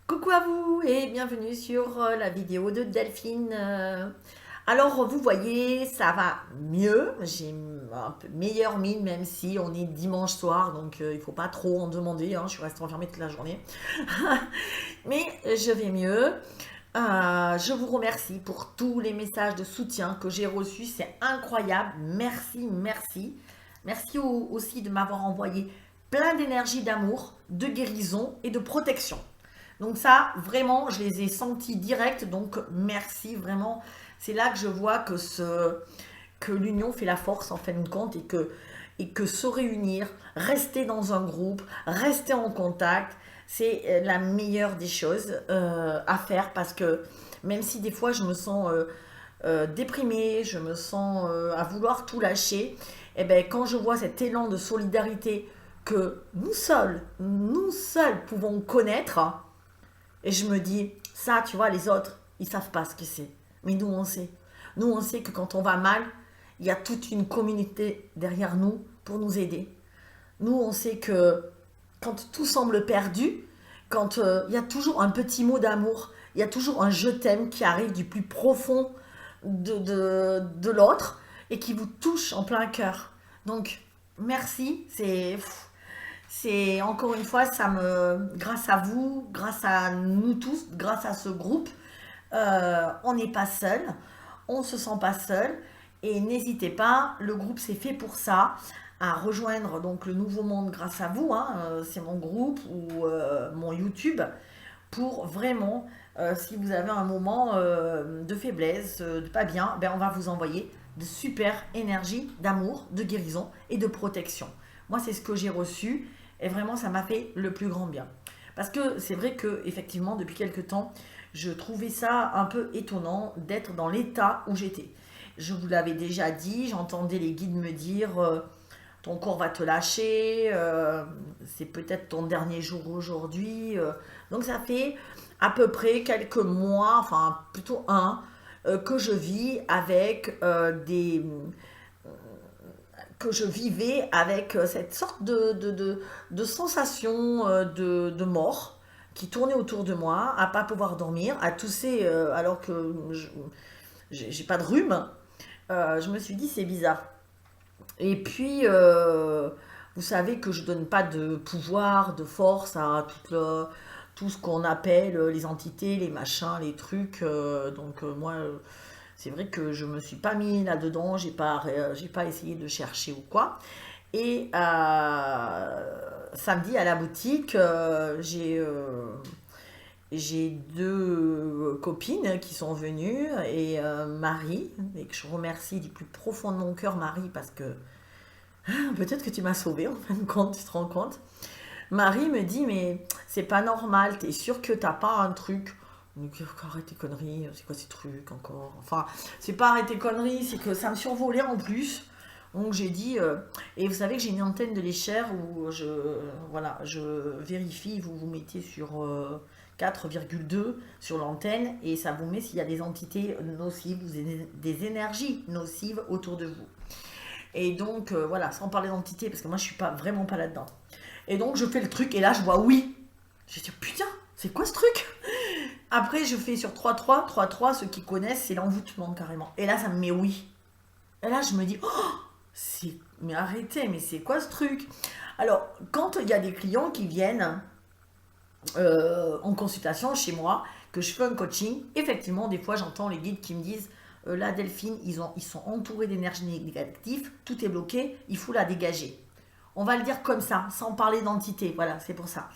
Coucou à vous et bienvenue sur la vidéo de Delphine. Alors vous voyez, ça va mieux, j'ai un peu meilleure mine même si on est dimanche soir, donc il faut pas trop en demander, hein, je suis restée enfermée toute la journée. Mais je vais mieux. Je vous remercie pour tous les messages de soutien que j'ai reçus, c'est incroyable, merci, merci. Merci aussi de m'avoir envoyé plein d'énergie d'amour, de guérison et de protection. Donc ça, vraiment, je les ai sentis direct. Donc merci, vraiment. C'est là que je vois que l'union fait la force en fin de compte et que se réunir, rester dans un groupe, rester en contact, c'est la meilleure des choses à faire parce que même si des fois je me sens déprimée, je me sens à vouloir tout lâcher, et ben quand je vois cet élan de solidarité que nous seuls pouvons connaître, et je me dis, ça, tu vois, les autres, ils savent pas ce que c'est. Mais nous, on sait. Nous, on sait que quand on va mal, il y a toute une communauté derrière nous pour nous aider. Nous, on sait que quand tout semble perdu, quand il y a toujours un petit mot d'amour, il y a toujours un je t'aime qui arrive du plus profond de l'autre et qui vous touche en plein cœur. Donc, merci, c'est encore une fois, grâce à vous, grâce à nous tous, grâce à ce groupe, on n'est pas seul, on se sent pas seul. Et n'hésitez pas, le groupe c'est fait pour ça, à rejoindre donc le Nouveau Monde grâce à vous. Hein, c'est mon groupe ou mon YouTube pour vraiment, si vous avez un moment de faiblesse, de pas bien, ben on va vous envoyer de super énergie, d'amour, de guérison et de protection. Moi, c'est ce que j'ai reçu et vraiment, ça m'a fait le plus grand bien. Parce que c'est vrai que effectivement, depuis quelques temps, je trouvais ça un peu étonnant d'être dans l'état où j'étais. Je vous l'avais déjà dit, j'entendais les guides me dire ton corps va te lâcher, c'est peut-être ton dernier jour aujourd'hui. Donc ça fait à peu près quelques mois, enfin plutôt que je vis avec que je vivais avec cette sorte de sensation de mort qui tournait autour de moi, à pas pouvoir dormir, à tousser alors que j'ai pas de rhume. Je me suis dit c'est bizarre. Et puis, vous savez que je donne pas de pouvoir, de force à tout ce qu'on appelle les entités, les machins, les trucs. Donc moi, c'est vrai que je me suis pas mis là-dedans, j'ai pas essayé de chercher ou quoi. Et samedi à la boutique, j'ai deux copines qui sont venues et Marie, et que je remercie du plus profond de mon cœur, Marie, parce que peut-être que tu m'as sauvée en fin de compte, tu te rends compte. Marie me dit, mais c'est pas normal, t'es sûr que t'as pas un truc. Donc, arrête tes conneries, c'est quoi ces trucs encore? Enfin, c'est pas arrêter tes conneries, c'est que ça me survolait en plus. Donc j'ai dit, et vous savez que j'ai une antenne de l'échelle où voilà, je vérifie, vous vous mettez sur 4,2 sur l'antenne et ça vous met s'il y a des entités nocives ou des énergies nocives autour de vous. Et donc voilà, sans parler d'entité, parce que moi je suis pas vraiment pas là-dedans. Et donc je fais le truc et là je vois oui. J'ai dit putain, c'est quoi ce truc? Après je fais sur 3-3, ceux qui connaissent, c'est l'envoûtement carrément. Et là ça me met oui. Et là je me dis, oh, mais arrêtez, mais c'est quoi ce truc? Alors quand il y a des clients qui viennent en consultation chez moi, que je fais un coaching, effectivement des fois j'entends les guides qui me disent, là Delphine, ils sont entourés d'énergie négative, tout est bloqué, il faut la dégager. On va le dire comme ça, sans parler d'entité, voilà, c'est pour ça.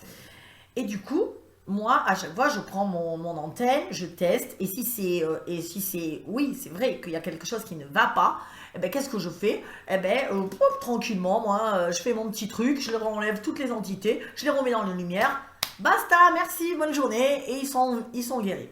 Et du coup, moi, à chaque fois, je prends mon antenne, je teste, et si c'est, oui, c'est vrai qu'il y a quelque chose qui ne va pas, eh ben, qu'est-ce que je fais? Eh ben, tranquillement, moi, je fais mon petit truc, je leur enlève toutes les entités, je les remets dans la lumière, basta, merci, bonne journée, et ils sont guéris.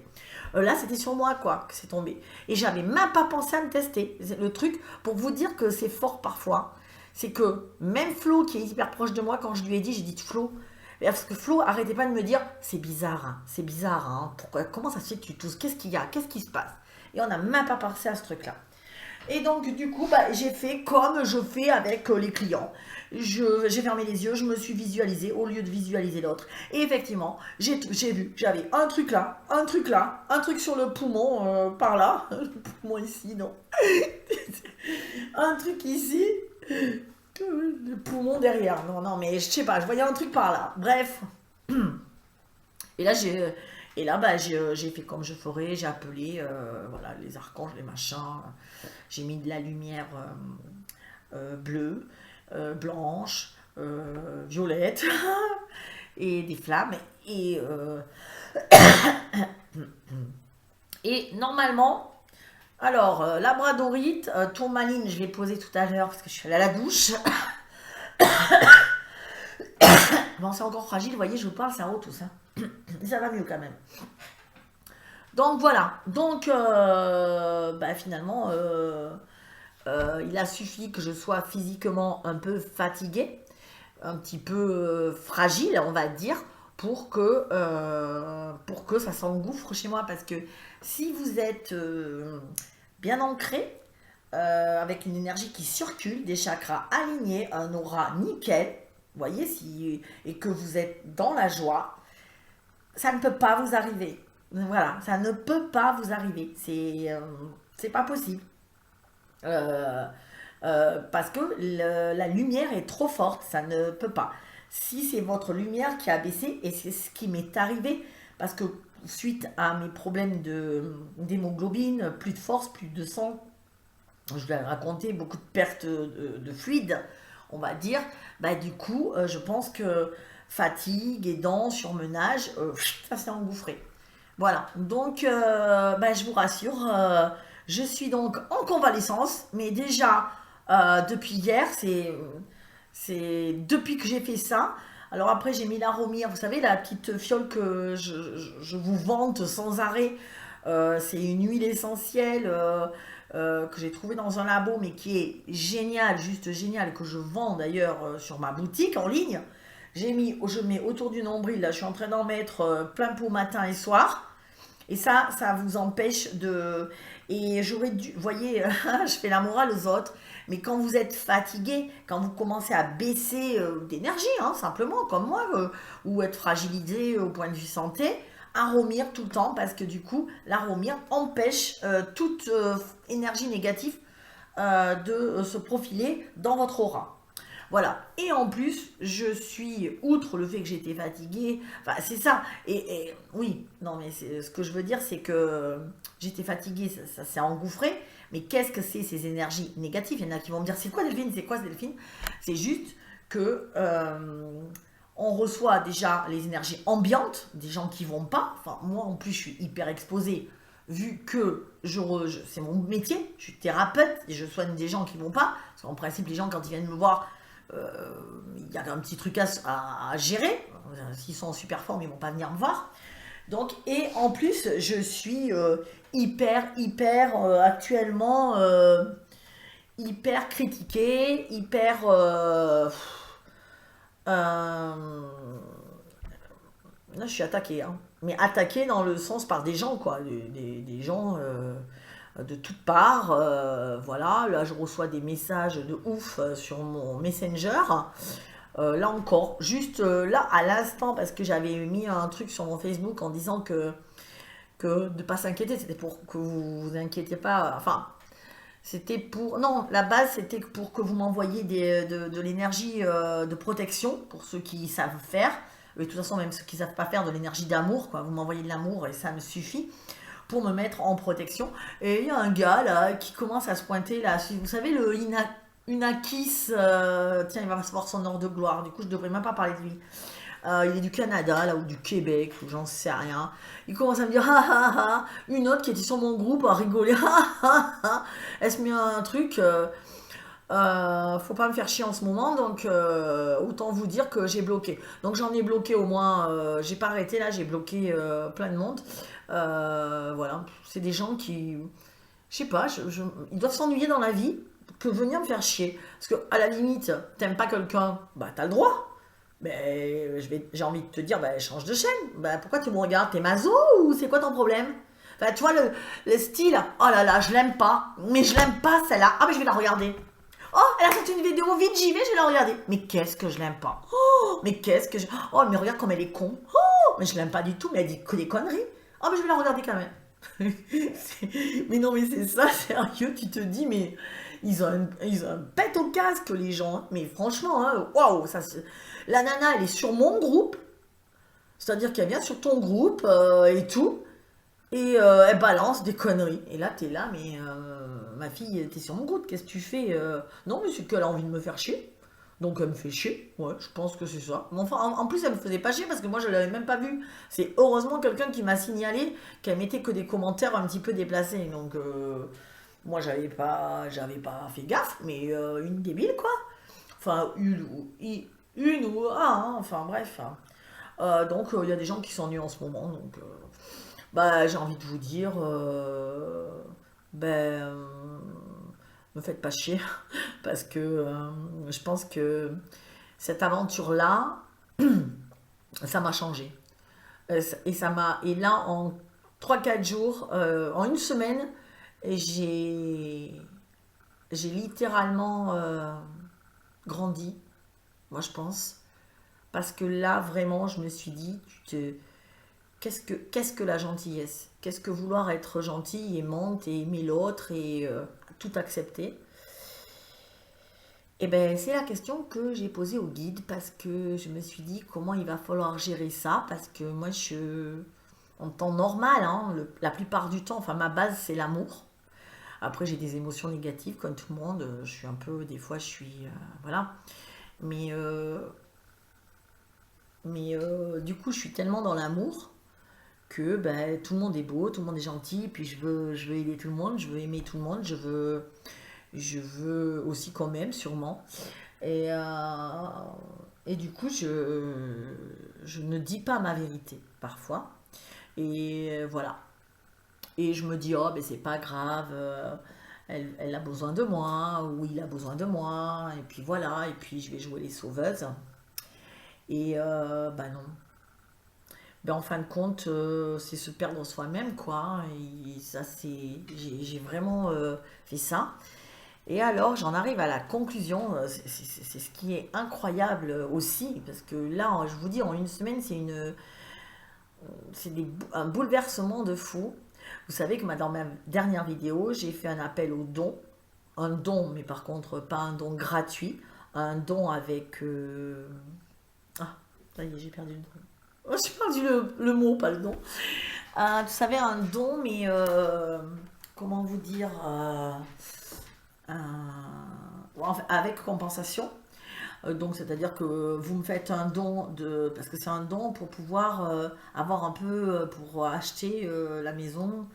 Là, c'était sur moi, quoi, que c'est tombé. Et j'avais même pas pensé à me tester. Le truc, pour vous dire que c'est fort parfois, c'est que même Flo, qui est hyper proche de moi, quand je lui ai dit, j'ai dit, Flo, parce que Flo arrêtait pas de me dire, c'est bizarre, hein, comment ça se fait que tu tousses, qu'est-ce qu'il y a, qu'est-ce qui se passe? Et on n'a même pas pensé à ce truc-là. Et donc, du coup, bah, j'ai fait comme je fais avec les clients. J'ai fermé les yeux, je me suis visualisée au lieu de visualiser l'autre. Et effectivement, j'ai vu, j'avais un truc là, un truc là, un truc sur le poumon par là, le poumon ici, non. Un truc ici, le poumon derrière. Non, non, mais je sais pas, je voyais un truc par là. Bref. Et là, bah, j'ai fait comme je ferais, j'ai appelé voilà, les archanges, les machins. J'ai mis de la lumière bleue, blanche, violette, et des flammes. Et normalement, alors, labradorite, tourmaline, je l'ai posé tout à l'heure parce que je suis allée à la douche. Bon, c'est encore fragile, vous voyez, je vous parle, c'est en haut tout ça. Ça va mieux quand même. Donc voilà, donc bah, finalement, il a suffi que je sois physiquement un peu fatiguée, un petit peu fragile, on va dire, pour que ça s'engouffre chez moi. Parce que si vous êtes bien ancré, avec une énergie qui circule, des chakras alignés, un aura nickel, vous voyez, et que vous êtes dans la joie, ça ne peut pas vous arriver. Voilà, ça ne peut pas vous arriver. C'est pas possible. Euh, parce que la lumière est trop forte, ça ne peut pas. Si c'est votre lumière qui a baissé, et c'est ce qui m'est arrivé, parce que suite à mes problèmes d'hémoglobine, plus de force, plus de sang, je vous l'ai raconté, beaucoup de pertes de fluide, on va dire, bah du coup, je pense que fatigue, aidant, surmenage, ça s'est engouffré. Voilà, donc bah, je vous rassure, je suis donc en convalescence, mais déjà depuis hier, c'est depuis que j'ai fait ça. Alors après, j'ai mis l'aromire, vous savez, la petite fiole que je vous vante sans arrêt. C'est une huile essentielle que j'ai trouvée dans un labo, mais qui est géniale, juste géniale, que je vends d'ailleurs sur ma boutique en ligne. Je mets autour du nombril, là, je suis en train d'en mettre plein pot matin et soir. Et ça vous empêche de... Et j'aurais dû... Vous voyez, je fais la morale aux autres, mais quand vous êtes fatigué, quand vous commencez à baisser d'énergie, hein, simplement, comme moi, ou être fragilisé au point de vue santé, aromir tout le temps, parce que du coup, l'aromir empêche toute énergie négative de se profiler dans votre aura. Voilà. Et en plus, je suis, outre le fait que j'étais fatiguée, enfin, c'est ça. Et oui, non, mais ce que je veux dire, c'est que j'étais fatiguée, ça s'est engouffré. Mais qu'est-ce que c'est ces énergies négatives? Il y en a qui vont me dire, c'est quoi Delphine? C'est quoi Delphine? C'est juste que on reçoit déjà les énergies ambiantes, des gens qui vont pas. Enfin, moi, en plus, je suis hyper exposée, vu que c'est mon métier, je suis thérapeute et je soigne des gens qui vont pas. Parce qu'en principe, les gens, quand ils viennent me voir, il y a un petit truc à gérer. S'ils sont en super forme, ils vont pas venir me voir. Donc, et en plus, je suis hyper actuellement hyper critiquée, là, je suis attaquée, hein. Mais attaquée dans le sens par des gens, quoi. Des gens de toutes parts. Voilà, là, je reçois des messages de ouf sur mon Messenger. Là encore, juste là, à l'instant, parce que j'avais mis un truc sur mon Facebook en disant que de ne pas s'inquiéter, c'était pour que vous vous inquiétez pas. Enfin, c'était pour... Non, la base, c'était pour que vous m'envoyiez de l'énergie de protection, pour ceux qui savent faire. Et de toute façon, même ceux qui ne savent pas faire, de l'énergie d'amour, quoi. Vous m'envoyez de l'amour et ça me suffit pour me mettre en protection. Et il y a un gars, là, qui commence à se pointer, là. Vous savez, le Inakis, tiens, il va recevoir son heure de gloire. Du coup, je devrais même pas parler de lui. Il est du Canada, là, ou du Québec, ou j'en sais rien. Il commence à me dire, ah ah ah. Une autre qui était sur mon groupe a rigolé, ah ah ah. Elle se met un truc, faut pas me faire chier en ce moment, donc autant vous dire que j'ai bloqué. Donc j'en ai bloqué au moins, j'ai pas arrêté là, j'ai bloqué plein de monde. Voilà, c'est des gens qui, je sais pas, ils doivent s'ennuyer dans la vie que venir me faire chier. Parce que à la limite, t'aimes pas quelqu'un, bah t'as le droit. Mais j'ai envie de te dire, bah change de chaîne. Bah pourquoi tu me regardes? T'es maso ou c'est quoi ton problème? Enfin, tu vois, le style, oh là là, je l'aime pas. Mais je l'aime pas, celle-là. Ah, mais je vais la regarder. Oh, elle a fait une vidéo, vite, j'y vais, je vais la regarder. Mais qu'est-ce que je l'aime pas. Oh, mais qu'est-ce que je... Oh, mais regarde comme elle est con. Oh, mais je l'aime pas du tout, mais elle dit que des conneries. Oh, mais je vais la regarder quand même. Mais non, mais c'est ça, sérieux, tu te dis, mais ils ont un pet au casque, les gens. Hein. Mais franchement, hein, waouh, la nana, elle est sur mon groupe. C'est-à-dire qu'elle vient sur ton groupe et tout. Et elle balance des conneries. Et là, t'es là, mais ma fille, t'es sur mon groupe, qu'est-ce que tu fais Non, mais c'est qu'elle a envie de me faire chier. Donc elle me fait chier, ouais, je pense que c'est ça. Mais enfin, en plus, elle me faisait pas chier parce que moi, je l'avais même pas vue. C'est heureusement quelqu'un qui m'a signalé qu'elle mettait que des commentaires un petit peu déplacés. Donc, moi, j'avais pas fait gaffe, mais une débile, quoi. Enfin, une ou un, hein, enfin bref. Hein. Donc, il y a des gens qui s'ennuient en ce moment, donc... Bah, j'ai envie de vous dire, ben, me faites pas chier, parce que je pense que cette aventure-là, ça m'a changé. Et là, en 3 4 jours, en une semaine, j'ai littéralement grandi, moi je pense, parce que là, vraiment, je me suis dit, qu'est-ce que la gentillesse? Qu'est-ce que vouloir être gentil, aimante et aimer l'autre et tout accepter? Eh bien, c'est la question que j'ai posée au guide parce que je me suis dit comment il va falloir gérer ça parce que moi, en temps normal, hein, la plupart du temps, enfin ma base c'est l'amour. Après, j'ai des émotions négatives comme tout le monde. Je suis un peu, des fois, je suis, voilà. Mais, du coup, je suis tellement dans l'amour que ben, tout le monde est beau, tout le monde est gentil, puis je veux aider tout le monde, je veux aimer tout le monde, je veux aussi qu'on m'aime sûrement. Et, du coup, je ne dis pas ma vérité parfois. Et voilà. Et je me dis, oh, ben c'est pas grave, elle a besoin de moi, ou il a besoin de moi, et puis voilà, et puis je vais jouer les sauveuses. Et ben non, ben, en fin de compte, c'est se perdre soi-même, quoi. Hein. Et ça, j'ai vraiment fait ça. Et alors, j'en arrive à la conclusion. C'est ce qui est incroyable aussi, parce que là, je vous dis, en une semaine, un bouleversement de fou. Vous savez que dans ma dernière vidéo, j'ai fait un appel au don. Un don, mais par contre, pas un don gratuit. Un don avec... Ah, ça y est, j'ai perdu le don. Oh, j'ai perdu le mot, pas le don. Vous savez, un don, mais comment vous dire avec compensation. Donc, c'est-à-dire que vous me faites un don parce que c'est un don pour pouvoir avoir un peu pour acheter la maison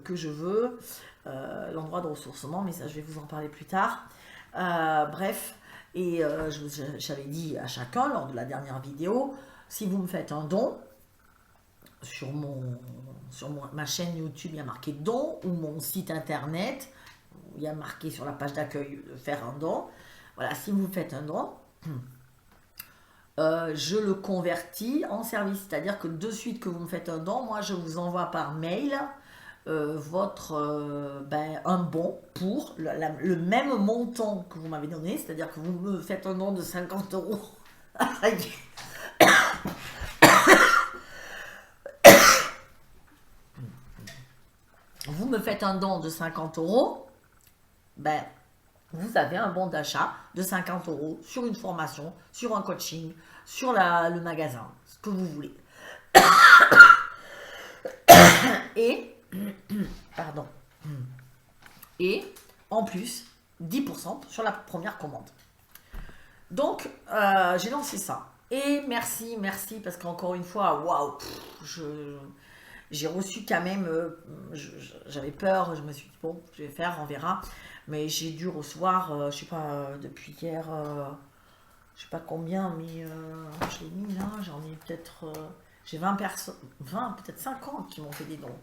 que je veux, l'endroit de ressourcement, mais ça, je vais vous en parler plus tard. Bref, et j'avais dit à chacun lors de la dernière vidéo, si vous me faites un don, ma chaîne YouTube, il y a marqué don, ou mon site internet, il y a marqué sur la page d'accueil faire un don. Voilà, si vous me faites un don, je le convertis en service. C'est-à-dire que de suite que vous me faites un don, moi je vous envoie par mail un bon pour le même montant que vous m'avez donné. C'est-à-dire que vous me faites un don de 50 euros. Vous me faites un don de 50 euros, ben, vous avez un bon d'achat de 50 euros sur une formation, sur un coaching, sur le magasin, ce que vous voulez. Et, pardon, et en plus, 10% sur la première commande. Donc, j'ai lancé ça. Et merci, parce qu'encore une fois, waouh, j'ai reçu quand même, j'avais peur, je me suis dit, bon, je vais faire, on verra. Mais j'ai dû recevoir, je sais pas, depuis hier, je sais pas combien, mais je l'ai mis là, j'en ai peut-être, j'ai 20 personnes, 20, peut-être 50 qui m'ont fait des dons.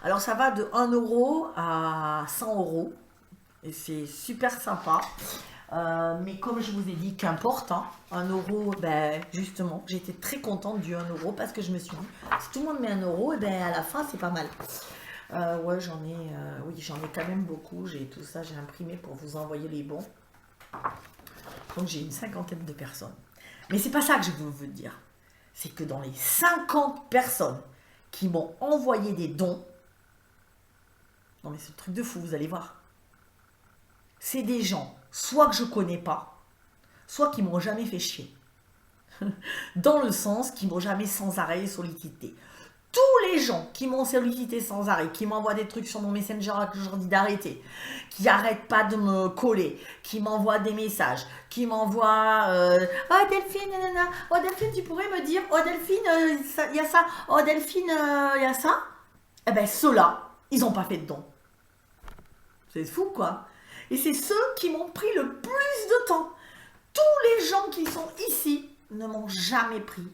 Alors ça va de 1 euro à 100 euros, et c'est super sympa. Mais comme je vous ai dit, qu'importe, hein, 1 euro, ben, justement, j'étais très contente du 1 euro parce que je me suis dit, si tout le monde met 1 euro, et ben, à la fin, c'est pas mal. Ouais, oui, j'en ai quand même beaucoup. J'ai tout ça, j'ai imprimé pour vous envoyer les bons. Donc j'ai une cinquantaine de personnes. Mais c'est pas ça que je veux vous dire. C'est que dans les 50 personnes qui m'ont envoyé des dons, non mais c'est le truc de fou, vous allez voir. C'est des gens, soit que je connais pas, soit qui m'ont jamais fait chier. Dans le sens qui m'ont jamais sans arrêt sollicité. Tous les gens qui m'ont sollicité sans arrêt, qui m'envoient des trucs sur mon Messenger que je leur dis d'arrêter, qui n'arrêtent pas de me coller, qui m'envoient des messages, qui m'envoient oh Delphine, nanana. Oh Delphine, tu pourrais me dire, oh Delphine, il y a ça, oh Delphine, il y a ça. Eh ben ceux-là, ils n'ont pas fait de don. C'est fou quoi. Et c'est ceux qui m'ont pris le plus de temps. Tous les gens qui sont ici ne m'ont jamais pris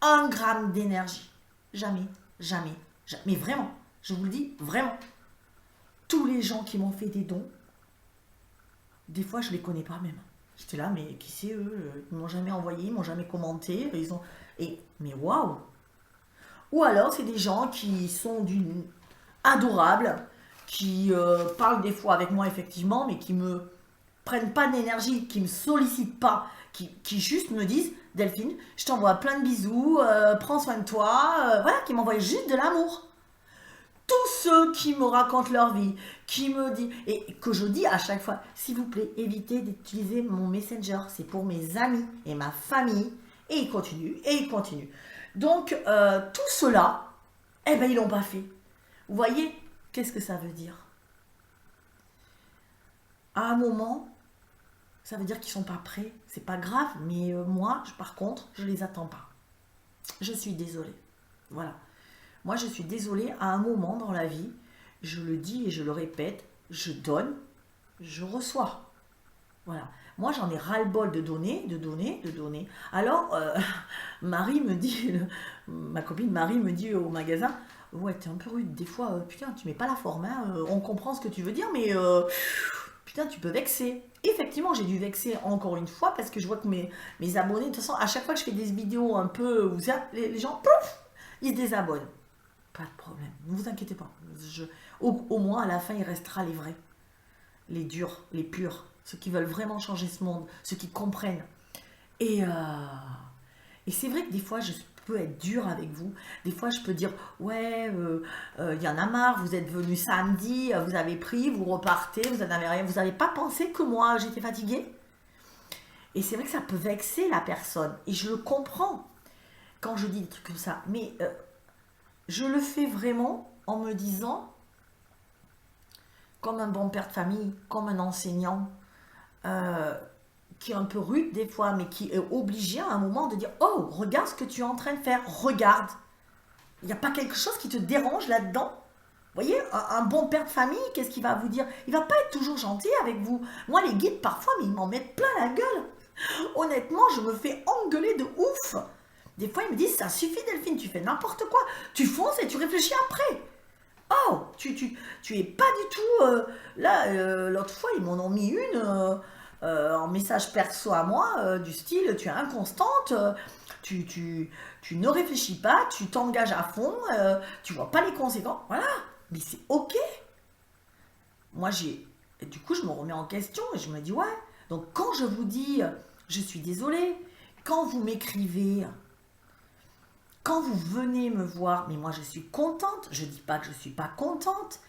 un gramme d'énergie. Jamais, jamais, jamais. Mais vraiment, je vous le dis, vraiment. Tous les gens qui m'ont fait des dons, des fois je les connais pas même. J'étais là, mais qui c'est eux? Ils m'ont jamais envoyé, ils m'ont jamais commenté. Mais waouh! Ou alors c'est des gens qui sont d'une adorable, qui parlent des fois avec moi effectivement, mais qui me prennent pas d'énergie, qui me sollicitent pas, qui juste me disent Delphine, je t'envoie plein de bisous, prends soin de toi, voilà, qui m'envoient juste de l'amour. Tous ceux qui me racontent leur vie, qui me disent, et que je dis à chaque fois, s'il vous plaît, évitez d'utiliser mon Messenger, c'est pour mes amis et ma famille, et ils continuent, et ils continuent. Donc, tout cela, eh ben, ils l'ont pas fait. Vous voyez, qu'est-ce que ça veut dire? À un moment, ça veut dire qu'ils sont pas prêts. C'est pas grave, mais moi, par contre, je les attends pas. Je suis désolée. Voilà. Moi, je suis désolée, à un moment dans la vie, je le dis et je le répète, je donne, je reçois. Voilà. Moi, j'en ai ras-le-bol de donner, de donner, de donner. Alors, Marie me dit, ma copine Marie me dit au magasin, ouais, t'es un peu rude. Des fois, putain, tu mets pas la forme, hein, on comprend ce que tu veux dire, mais putain, tu peux vexer. Effectivement, j'ai dû vexer encore une fois parce que je vois que mes abonnés, de toute façon, à chaque fois que je fais des vidéos un peu où ça, les gens, pouf, ils se désabonnent. Pas de problème, ne vous inquiétez pas. Au moins, à la fin, il restera les vrais, les durs, les purs, ceux qui veulent vraiment changer ce monde, ceux qui comprennent. Et c'est vrai que des fois, je peux être dure avec vous. Des fois, je peux dire, ouais, y en a marre, vous êtes venu samedi, vous avez pris, vous repartez, vous n'en avez rien. Vous n'avez pas pensé que moi, j'étais fatiguée? Et c'est vrai que ça peut vexer la personne. Et je le comprends quand je dis des trucs comme ça. Mais je le fais vraiment en me disant, comme un bon père de famille, comme un enseignant, qui est un peu rude des fois, mais qui est obligé à un moment de dire « Oh, regarde ce que tu es en train de faire, regarde !» Il n'y a pas quelque chose qui te dérange là-dedans? Vous voyez, un bon père de famille, qu'est-ce qu'il va vous dire? Il va pas être toujours gentil avec vous. Moi, les guides, parfois, mais ils m'en mettent plein la gueule. Honnêtement, je me fais engueuler de ouf. Des fois, ils me disent « Ça suffit, Delphine, tu fais n'importe quoi. Tu fonces et tu réfléchis après. » Oh, tu es pas du tout... là, l'autre fois, ils m'en ont mis une... en message perso à moi, du style tu es inconstante, tu ne réfléchis pas, tu t'engages à fond, tu vois pas les conséquences. Voilà, mais c'est ok. Moi, du coup, je me remets en question et je me dis, ouais. Donc, quand je vous dis, je suis désolée, quand vous m'écrivez, quand vous venez me voir, mais moi, je suis contente. Je dis pas que je suis pas contente.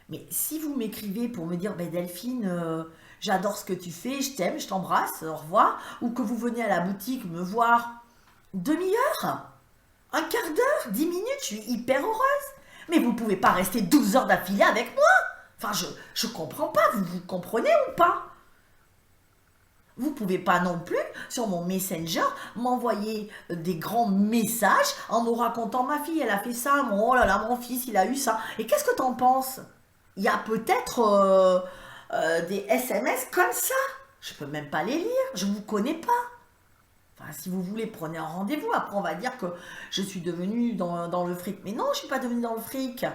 Mais si vous m'écrivez pour me dire, ben Delphine, j'adore ce que tu fais, je t'aime, je t'embrasse, au revoir, ou que vous venez à la boutique me voir demi-heure, un quart d'heure, 10 minutes, je suis hyper heureuse. Mais vous ne pouvez pas rester 12 heures d'affilée avec moi. Enfin, je comprends pas, vous comprenez ou pas? Vous ne pouvez pas non plus, sur mon Messenger, m'envoyer des grands messages en me racontant ma fille, elle a fait ça, oh là là, mon fils, il a eu ça. Et qu'est-ce que t'en penses? Il y a peut-être des SMS comme ça. Je peux même pas les lire, je vous connais pas. Enfin, si vous voulez, prenez un rendez-vous. Après, on va dire que je suis devenue dans le fric. Mais non, je suis pas devenue dans le fric.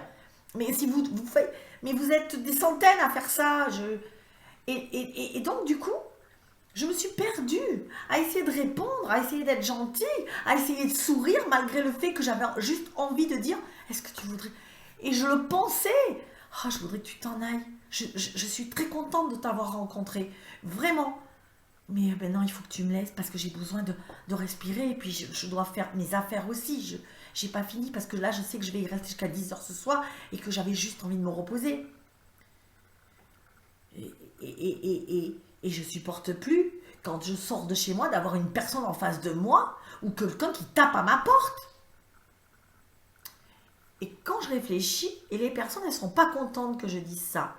Mais si vous faites... Mais vous êtes des centaines à faire ça. Et donc, du coup, je me suis perdue à essayer de répondre, à essayer d'être gentille, à essayer de sourire, malgré le fait que j'avais juste envie de dire, est-ce que tu voudrais... Et je le pensais. Ah, je voudrais que tu t'en ailles. Je suis très contente de t'avoir rencontré. Vraiment. Mais ben non, il faut que tu me laisses parce que j'ai besoin de respirer. Et puis je dois faire mes affaires aussi. Je j'ai pas fini parce que là, je sais que je vais y rester jusqu'à 10 heures ce soir et que j'avais juste envie de me reposer. Et je supporte plus, quand je sors de chez moi, d'avoir une personne en face de moi ou quelqu'un qui tape à ma porte. Et quand je réfléchis, et les personnes, elles ne sont pas contentes que je dise ça.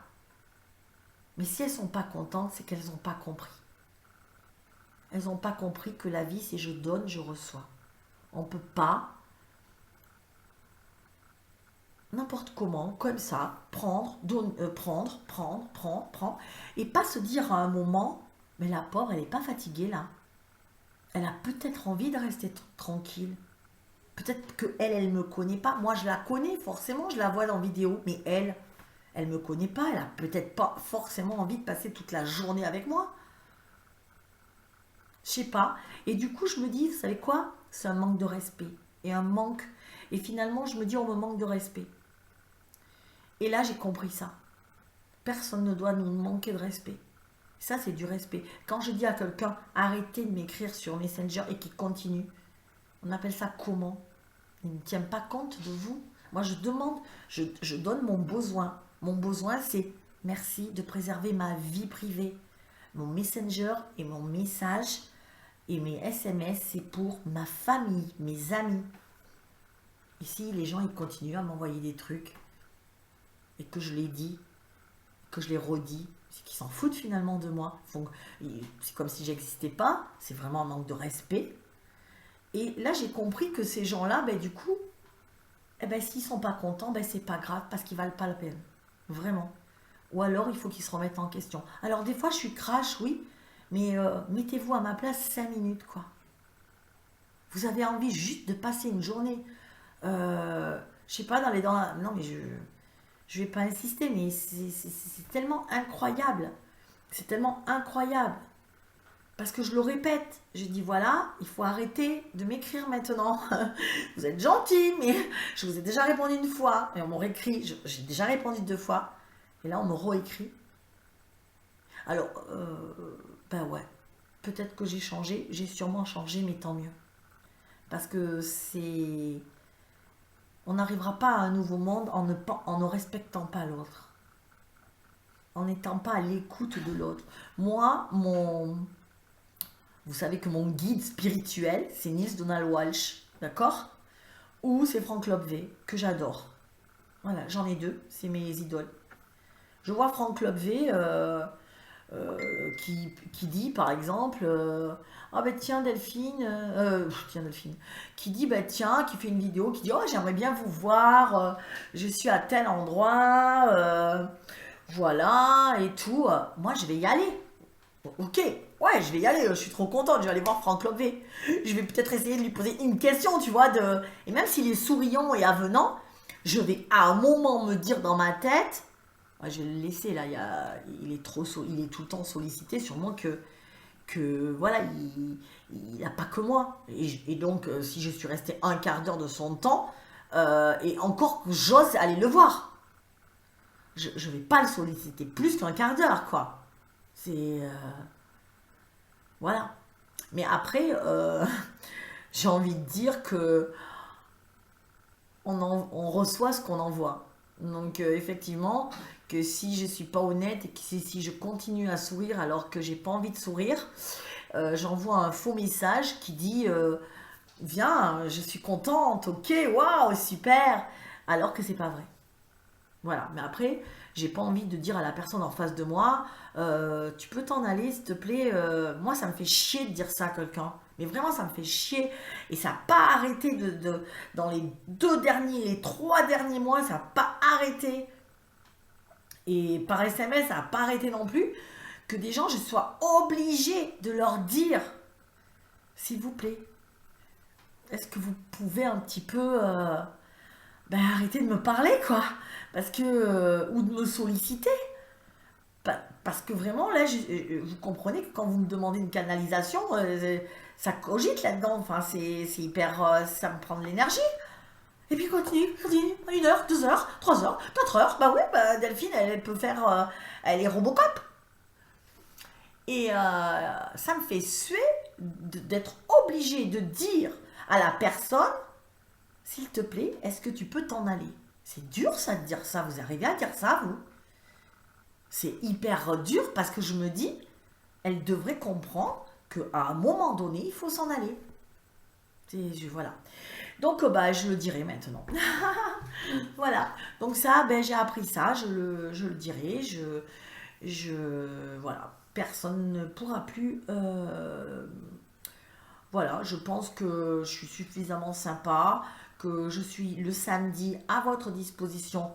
Mais si elles ne sont pas contentes, c'est qu'elles n'ont pas compris. Elles n'ont pas compris que la vie, c'est je donne, je reçois. On ne peut pas, n'importe comment, comme ça, prendre, et pas se dire à un moment, mais la pauvre, elle n'est pas fatiguée là. Elle a peut-être envie de rester tranquille. Peut-être que elle me connaît pas. Moi, je la connais, forcément, je la vois dans vidéo. Mais elle me connaît pas. Elle a peut-être pas forcément envie de passer toute la journée avec moi. Je sais pas. Et du coup, je me dis, vous savez quoi? C'est un manque de respect. Et un manque. Et finalement, je me dis, on me manque de respect. Et là, j'ai compris ça. Personne ne doit nous manquer de respect. Ça, c'est du respect. Quand je dis à quelqu'un, arrêtez de m'écrire sur Messenger et qu'il continue, on appelle ça comment? Il ne tient pas compte de vous. Moi, je demande, je donne mon besoin. Mon besoin, c'est merci de préserver ma vie privée. Mon Messenger et mon message et mes SMS, c'est pour ma famille, mes amis. Ici, les gens, ils continuent à m'envoyer des trucs et que je les dis, que je les redis, c'est qu'ils s'en foutent finalement de moi. C'est comme si j'existais pas. C'est vraiment un manque de respect. Et là, j'ai compris que ces gens-là, ben, du coup, eh ben, s'ils sont pas contents, ben, c'est pas grave parce qu'ils valent pas la peine. Vraiment. Ou alors, il faut qu'ils se remettent en question. Alors, des fois, je suis crash, oui, mais mettez-vous à ma place 5 minutes, quoi. Vous avez envie juste de passer une journée, je sais pas, non, mais je vais pas insister, mais c'est tellement incroyable. C'est tellement incroyable. Parce que je le répète, je dis voilà, il faut arrêter de m'écrire maintenant. Vous êtes gentil, mais je vous ai déjà répondu une fois. Et on m'a réécrit, j'ai déjà répondu 2 fois. Et là, on me réécrit. Alors, ben ouais, peut-être que j'ai changé, j'ai sûrement changé, mais tant mieux. Parce que c'est... On n'arrivera pas à un nouveau monde en ne respectant pas l'autre. En n'étant pas à l'écoute de l'autre. Moi, vous savez que mon guide spirituel, c'est Niels Donald Walsh, d'accord? Ou c'est Frank Lobvé, que j'adore. Voilà, j'en ai 2, c'est mes idoles. Je vois Frank Lobvé qui dit, par exemple, ah ben tiens Delphine, qui dit, ben tiens, qui fait une vidéo, qui dit, oh j'aimerais bien vous voir, je suis à tel endroit, voilà, et tout. Moi, je vais y aller. Ok, ouais, je vais y aller, je suis trop contente, je vais aller voir Franck Lobvé. Je vais peut-être essayer de lui poser une question, tu vois, et même s'il est souriant et avenant, je vais à un moment me dire dans ma tête, ouais, je vais le laisser là, il est il est tout le temps sollicité, sûrement que voilà, il n'a pas que moi. Et donc, si je suis restée un quart d'heure de son temps, et encore que j'ose aller le voir, je ne vais pas le solliciter plus qu'un quart d'heure, quoi. C'est... voilà. Mais après, j'ai envie de dire que on reçoit ce qu'on envoie. Donc effectivement, que si je suis pas honnête et que si je continue à sourire alors que j'ai pas envie de sourire, j'envoie un faux message qui dit viens, je suis contente, ok, waouh, super, alors que c'est pas vrai. Voilà, mais après, j'ai pas envie de dire à la personne en face de moi, tu peux t'en aller, s'il te plaît. Moi, ça me fait chier de dire ça à quelqu'un. Mais vraiment, ça me fait chier. Et ça n'a pas arrêté dans les 3 derniers mois, ça n'a pas arrêté. Et par SMS, ça n'a pas arrêté non plus. Que des gens, je sois obligée de leur dire, s'il vous plaît, est-ce que vous pouvez un petit peu arrêter de me parler, quoi. Parce que, ou de me solliciter. Parce que vraiment, là, vous comprenez que quand vous me demandez une canalisation, ça cogite là-dedans. Enfin, c'est hyper. Ça me prend de l'énergie. Et puis continue, 1 heure, 2 heures, 3 heures, 4 heures. Bah ouais, bah Delphine, elle peut faire, elle est Robocop. Et ça me fait suer d'être obligée de dire à la personne, s'il te plaît, est-ce que tu peux t'en aller? C'est dur ça de dire ça, vous arrivez à dire ça, vous? C'est hyper dur parce que je me dis, elle devrait comprendre qu'à un moment donné, il faut s'en aller. Voilà. Donc, bah, je le dirai maintenant. Voilà. Donc ça, ben, j'ai appris ça, je le dirai. Voilà. Personne ne pourra plus. Voilà, je pense que je suis suffisamment sympa, que je suis le samedi à votre disposition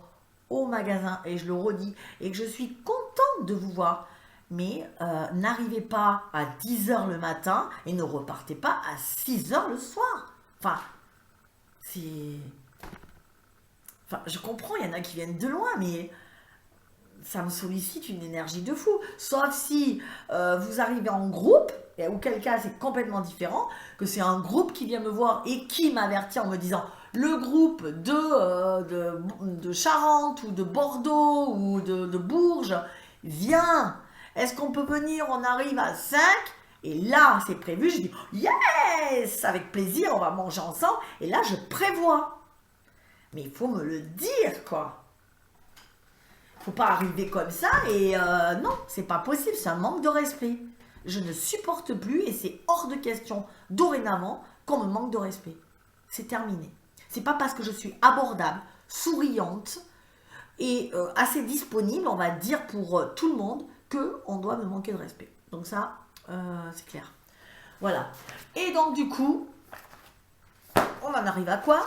au magasin, et je le redis, et que je suis contente de vous voir. Mais n'arrivez pas à 10 heures le matin et ne repartez pas à 6 heures le soir. Enfin, c'est... Enfin, je comprends, il y en a qui viennent de loin, mais ça me sollicite une énergie de fou. Sauf si vous arrivez en groupe, et auquel cas c'est complètement différent, que c'est un groupe qui vient me voir et qui m'avertit en me disant le groupe de Charente ou de Bordeaux ou de Bourges vient. Est-ce qu'on peut venir? On arrive à 5. Et là, c'est prévu. Je dis yes, avec plaisir, on va manger ensemble. Et là, je prévois. Mais il faut me le dire, quoi. Faut pas arriver comme ça et non, c'est pas possible, c'est un manque de respect. Je ne supporte plus et c'est hors de question dorénavant qu'on me manque de respect. C'est terminé. C'est pas parce que je suis abordable, souriante et assez disponible, on va dire pour tout le monde, que on doit me manquer de respect. Donc ça, c'est clair. Voilà. Et donc du coup, on en arrive à quoi?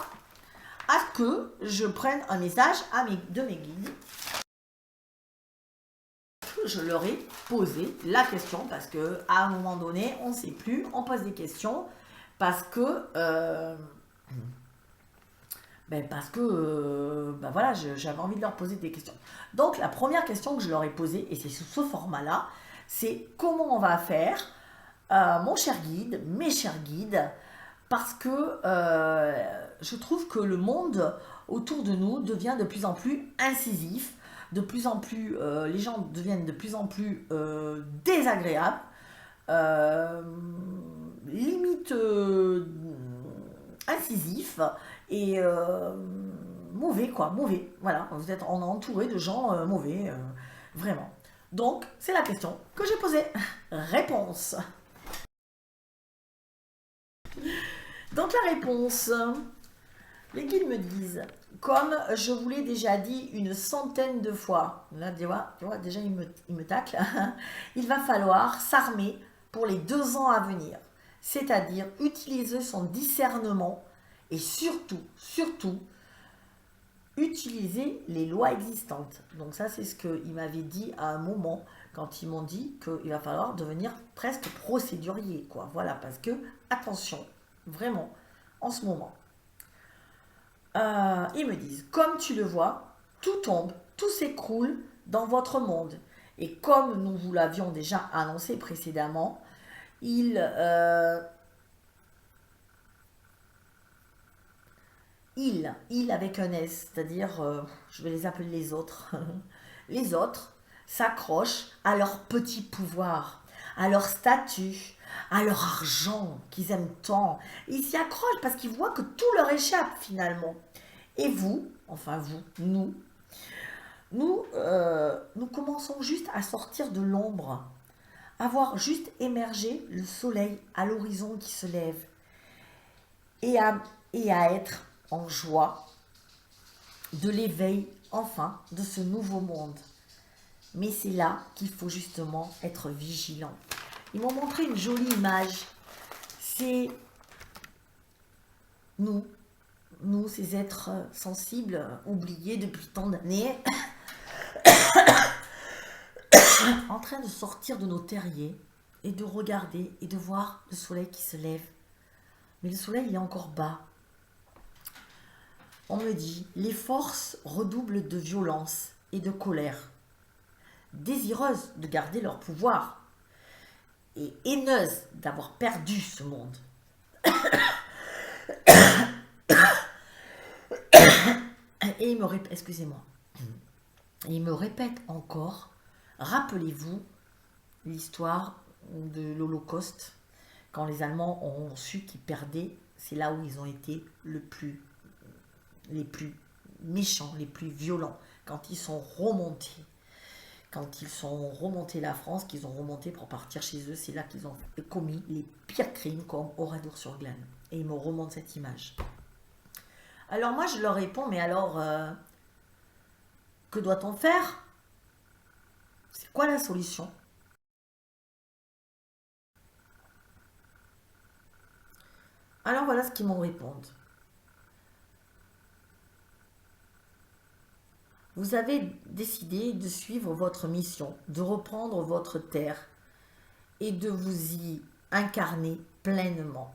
À ce que je prenne un message de mes guides. Je leur ai posé la question parce que à un moment donné, on ne sait plus, on pose des questions parce que ben voilà, j'avais envie de leur poser des questions. Donc la première question que je leur ai posée, et c'est sous ce format-là, c'est comment on va faire, mon cher guide, mes chers guides, parce que je trouve que le monde autour de nous devient de plus en plus incisif, de plus en plus, les gens deviennent de plus en plus désagréables, limite incisifs et mauvais, quoi, mauvais. Voilà, on est entouré de gens mauvais, vraiment. Donc, c'est la question que j'ai posée. Réponse. Donc, la réponse, les guides me disent, comme je vous l'ai déjà dit une centaine de fois, là, tu vois déjà il me tacle, il va falloir s'armer pour les 2 ans à venir. C'est-à-dire utiliser son discernement et surtout, utiliser les lois existantes. Donc ça, c'est ce qu'il m'avait dit à un moment, quand ils m'ont dit qu'il va falloir devenir presque procédurier, quoi. Voilà, parce que, attention, vraiment, en ce moment, ils me disent, comme tu le vois, tout tombe, tout s'écroule dans votre monde. Et comme nous vous l'avions déjà annoncé précédemment, il avec un S, c'est-à-dire, je vais les appeler les autres, les autres s'accrochent à leur petit pouvoir, à leur statut, à leur argent qu'ils aiment tant. Ils s'y accrochent parce qu'ils voient que tout leur échappe finalement. Et vous, enfin vous, nous commençons juste à sortir de l'ombre, à voir juste émerger le soleil à l'horizon qui se lève et à être en joie de l'éveil enfin de ce nouveau monde. Mais c'est là qu'il faut justement être vigilant. Ils m'ont montré une jolie image. C'est nous, ces êtres sensibles, oubliés depuis tant d'années, en train de sortir de nos terriers et de regarder et de voir le soleil qui se lève. Mais le soleil, il est encore bas. On me dit, les forces redoublent de violence et de colère, désireuses de garder leur pouvoir et haineuses d'avoir perdu ce monde. Et il me répète, excusez-moi, il me répète encore, rappelez-vous l'histoire de l'Holocauste, quand les Allemands ont su qu'ils perdaient, c'est là où ils ont été les plus méchants, les plus violents, quand ils sont remontés. Quand ils sont remontés la France, qu'ils ont remonté pour partir chez eux, c'est là qu'ils ont commis les pires crimes comme Oradour-sur-Glane. Et ils me remontent cette image. Alors moi, je leur réponds, mais alors, que doit-on faire? C'est quoi la solution? Alors voilà ce qu'ils m'ont répondu. Vous avez décidé de suivre votre mission, de reprendre votre terre et de vous y incarner pleinement.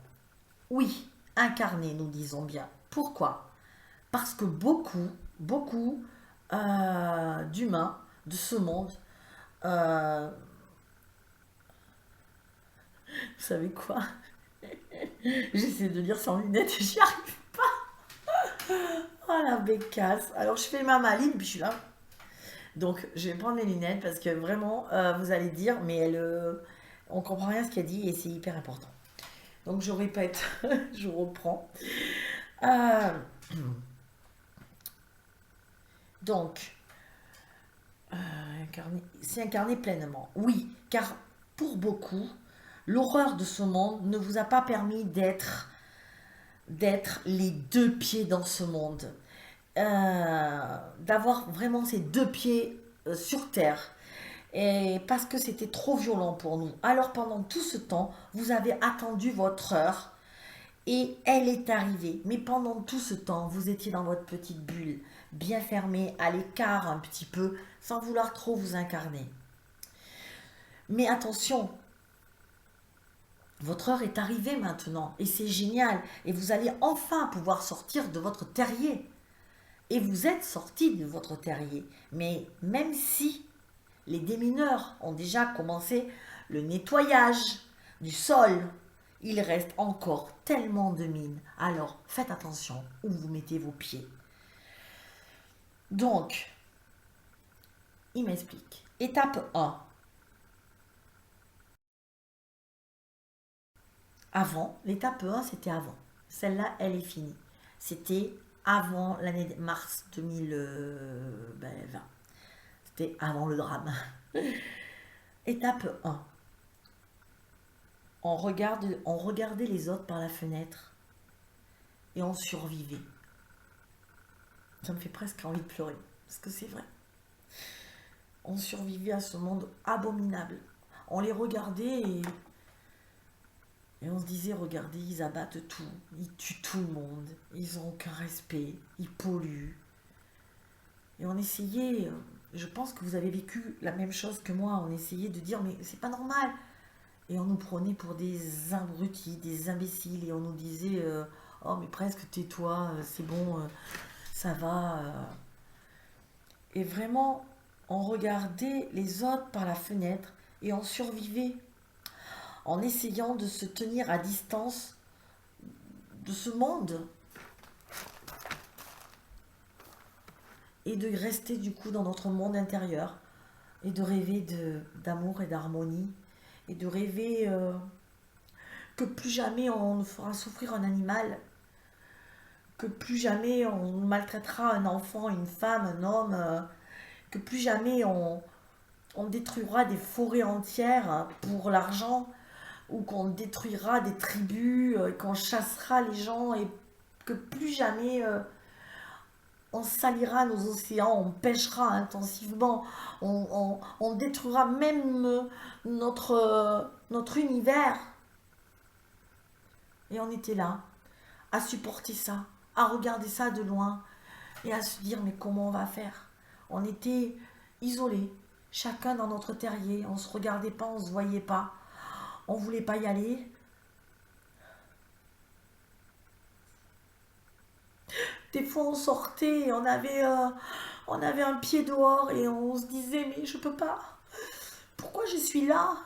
Oui, incarner, nous disons bien. Pourquoi? Parce que beaucoup d'humains de ce monde, euh, vous savez quoi? J'essaie de lire sans lunettes et j'y arrive. Oh la bécasse. Alors je fais ma maline, puis je suis là. Donc je vais prendre les lunettes parce que vraiment, vous allez dire, mais on comprend rien ce qu'elle dit et c'est hyper important. Donc je répète, je reprends. Euh, donc, c'est incarné pleinement. Oui, car pour beaucoup, l'horreur de ce monde ne vous a pas permis d'être les deux pieds dans ce monde. D'avoir vraiment ces deux pieds sur terre. Et parce que c'était trop violent pour nous. Alors pendant tout ce temps, vous avez attendu votre heure et elle est arrivée. Mais pendant tout ce temps, vous étiez dans votre petite bulle, bien fermée, à l'écart un petit peu, sans vouloir trop vous incarner. Mais attention, votre heure est arrivée maintenant et c'est génial. Et vous allez enfin pouvoir sortir de votre terrier. Et vous êtes sorti de votre terrier. Mais même si les démineurs ont déjà commencé le nettoyage du sol, il reste encore tellement de mines. Alors faites attention où vous mettez vos pieds. Donc, il m'explique. Étape 1. Avant, l'étape 1, c'était avant. Celle-là, elle est finie. C'était avant l'année mars 2020. C'était avant le drame. Étape 1. On regardait les autres par la fenêtre et on survivait. Ça me fait presque envie de pleurer, parce que c'est vrai. On survivait à ce monde abominable. On les regardait et on se disait, regardez, ils abattent tout, ils tuent tout le monde, ils n'ont aucun respect, ils polluent. Et on essayait, je pense que vous avez vécu la même chose que moi, on essayait de dire, mais c'est pas normal. Et on nous prenait pour des abrutis, des imbéciles, et on nous disait, oh mais presque tais-toi, c'est bon, ça va. Et vraiment, on regardait les autres par la fenêtre et on survivait en essayant de se tenir à distance de ce monde et de rester du coup dans notre monde intérieur et de rêver d'amour et d'harmonie et de rêver que plus jamais on ne fera souffrir un animal, que plus jamais on maltraitera un enfant, une femme, un homme, que plus jamais on détruira des forêts entières pour l'argent, ou qu'on détruira des tribus, qu'on chassera les gens, et que plus jamais on salira nos océans, on pêchera intensivement, on détruira même notre univers. Et on était là, à supporter ça, à regarder ça de loin, et à se dire, mais comment on va faire? On était isolés, chacun dans notre terrier, on se regardait pas, on se voyait pas, on voulait pas y aller. Des fois on sortait et on avait un pied dehors et on se disait, mais je peux pas. Pourquoi je suis là?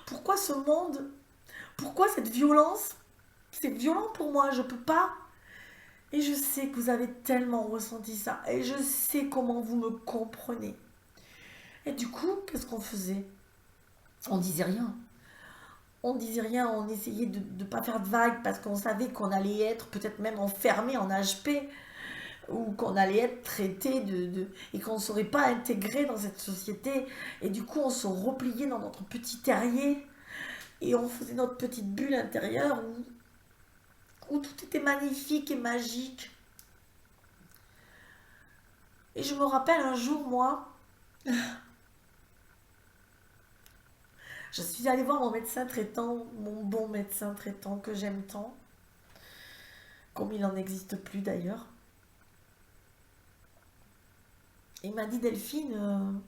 Pourquoi ce monde? Pourquoi cette violence? C'est violent pour moi, je peux pas. Et je sais que vous avez tellement ressenti ça. Et je sais comment vous me comprenez. Et du coup, qu'est-ce qu'on faisait? On disait rien. On disait rien, on essayait de ne pas faire de vagues parce qu'on savait qu'on allait être peut-être même enfermé en HP ou qu'on allait être traité et qu'on ne serait pas intégré dans cette société. Et du coup, on se repliait dans notre petit terrier et on faisait notre petite bulle intérieure où tout était magnifique et magique. Et je me rappelle un jour, moi, je suis allée voir mon médecin traitant, mon bon médecin traitant que j'aime tant, comme il n'en existe plus d'ailleurs. Il m'a dit, Delphine,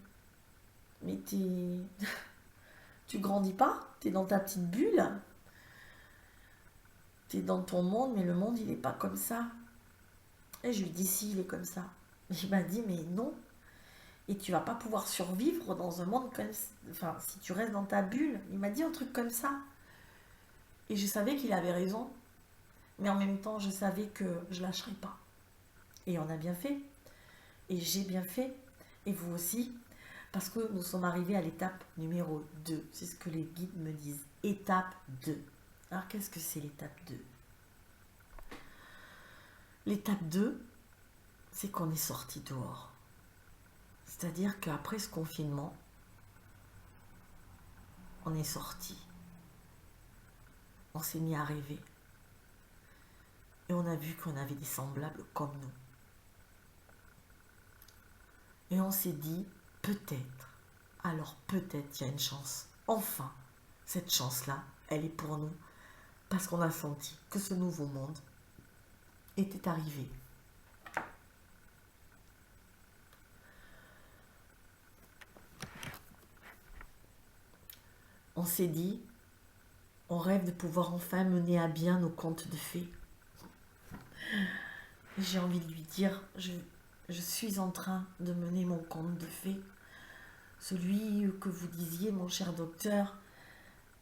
mais tu grandis pas, t'es dans ta petite bulle, t'es dans ton monde, mais le monde il est pas comme ça. Et je lui dis si, il est comme ça. Il m'a dit mais non, et tu vas pas pouvoir survivre dans un monde comme ça, enfin si tu restes dans ta bulle. Il m'a dit un truc comme ça. Et je savais qu'il avait raison, mais en même temps je savais que je lâcherais pas. Et on a bien fait, et j'ai bien fait, et vous aussi, parce que nous sommes arrivés à l'étape numéro 2. C'est ce que les guides me disent. Étape 2. Alors qu'est-ce que c'est l'étape 2? L'étape 2, c'est qu'on est sorti dehors. C'est-à-dire qu'après ce confinement, on est sorti. On s'est mis à rêver. Et on a vu qu'on avait des semblables comme nous. Et on s'est dit, peut-être, alors peut-être il y a une chance. Enfin, cette chance-là, elle est pour nous. Parce qu'on a senti que ce nouveau monde était arrivé. On s'est dit, on rêve de pouvoir enfin mener à bien nos contes de fées. J'ai envie de lui dire, je suis en train de mener mon conte de fées. Celui que vous disiez, mon cher docteur,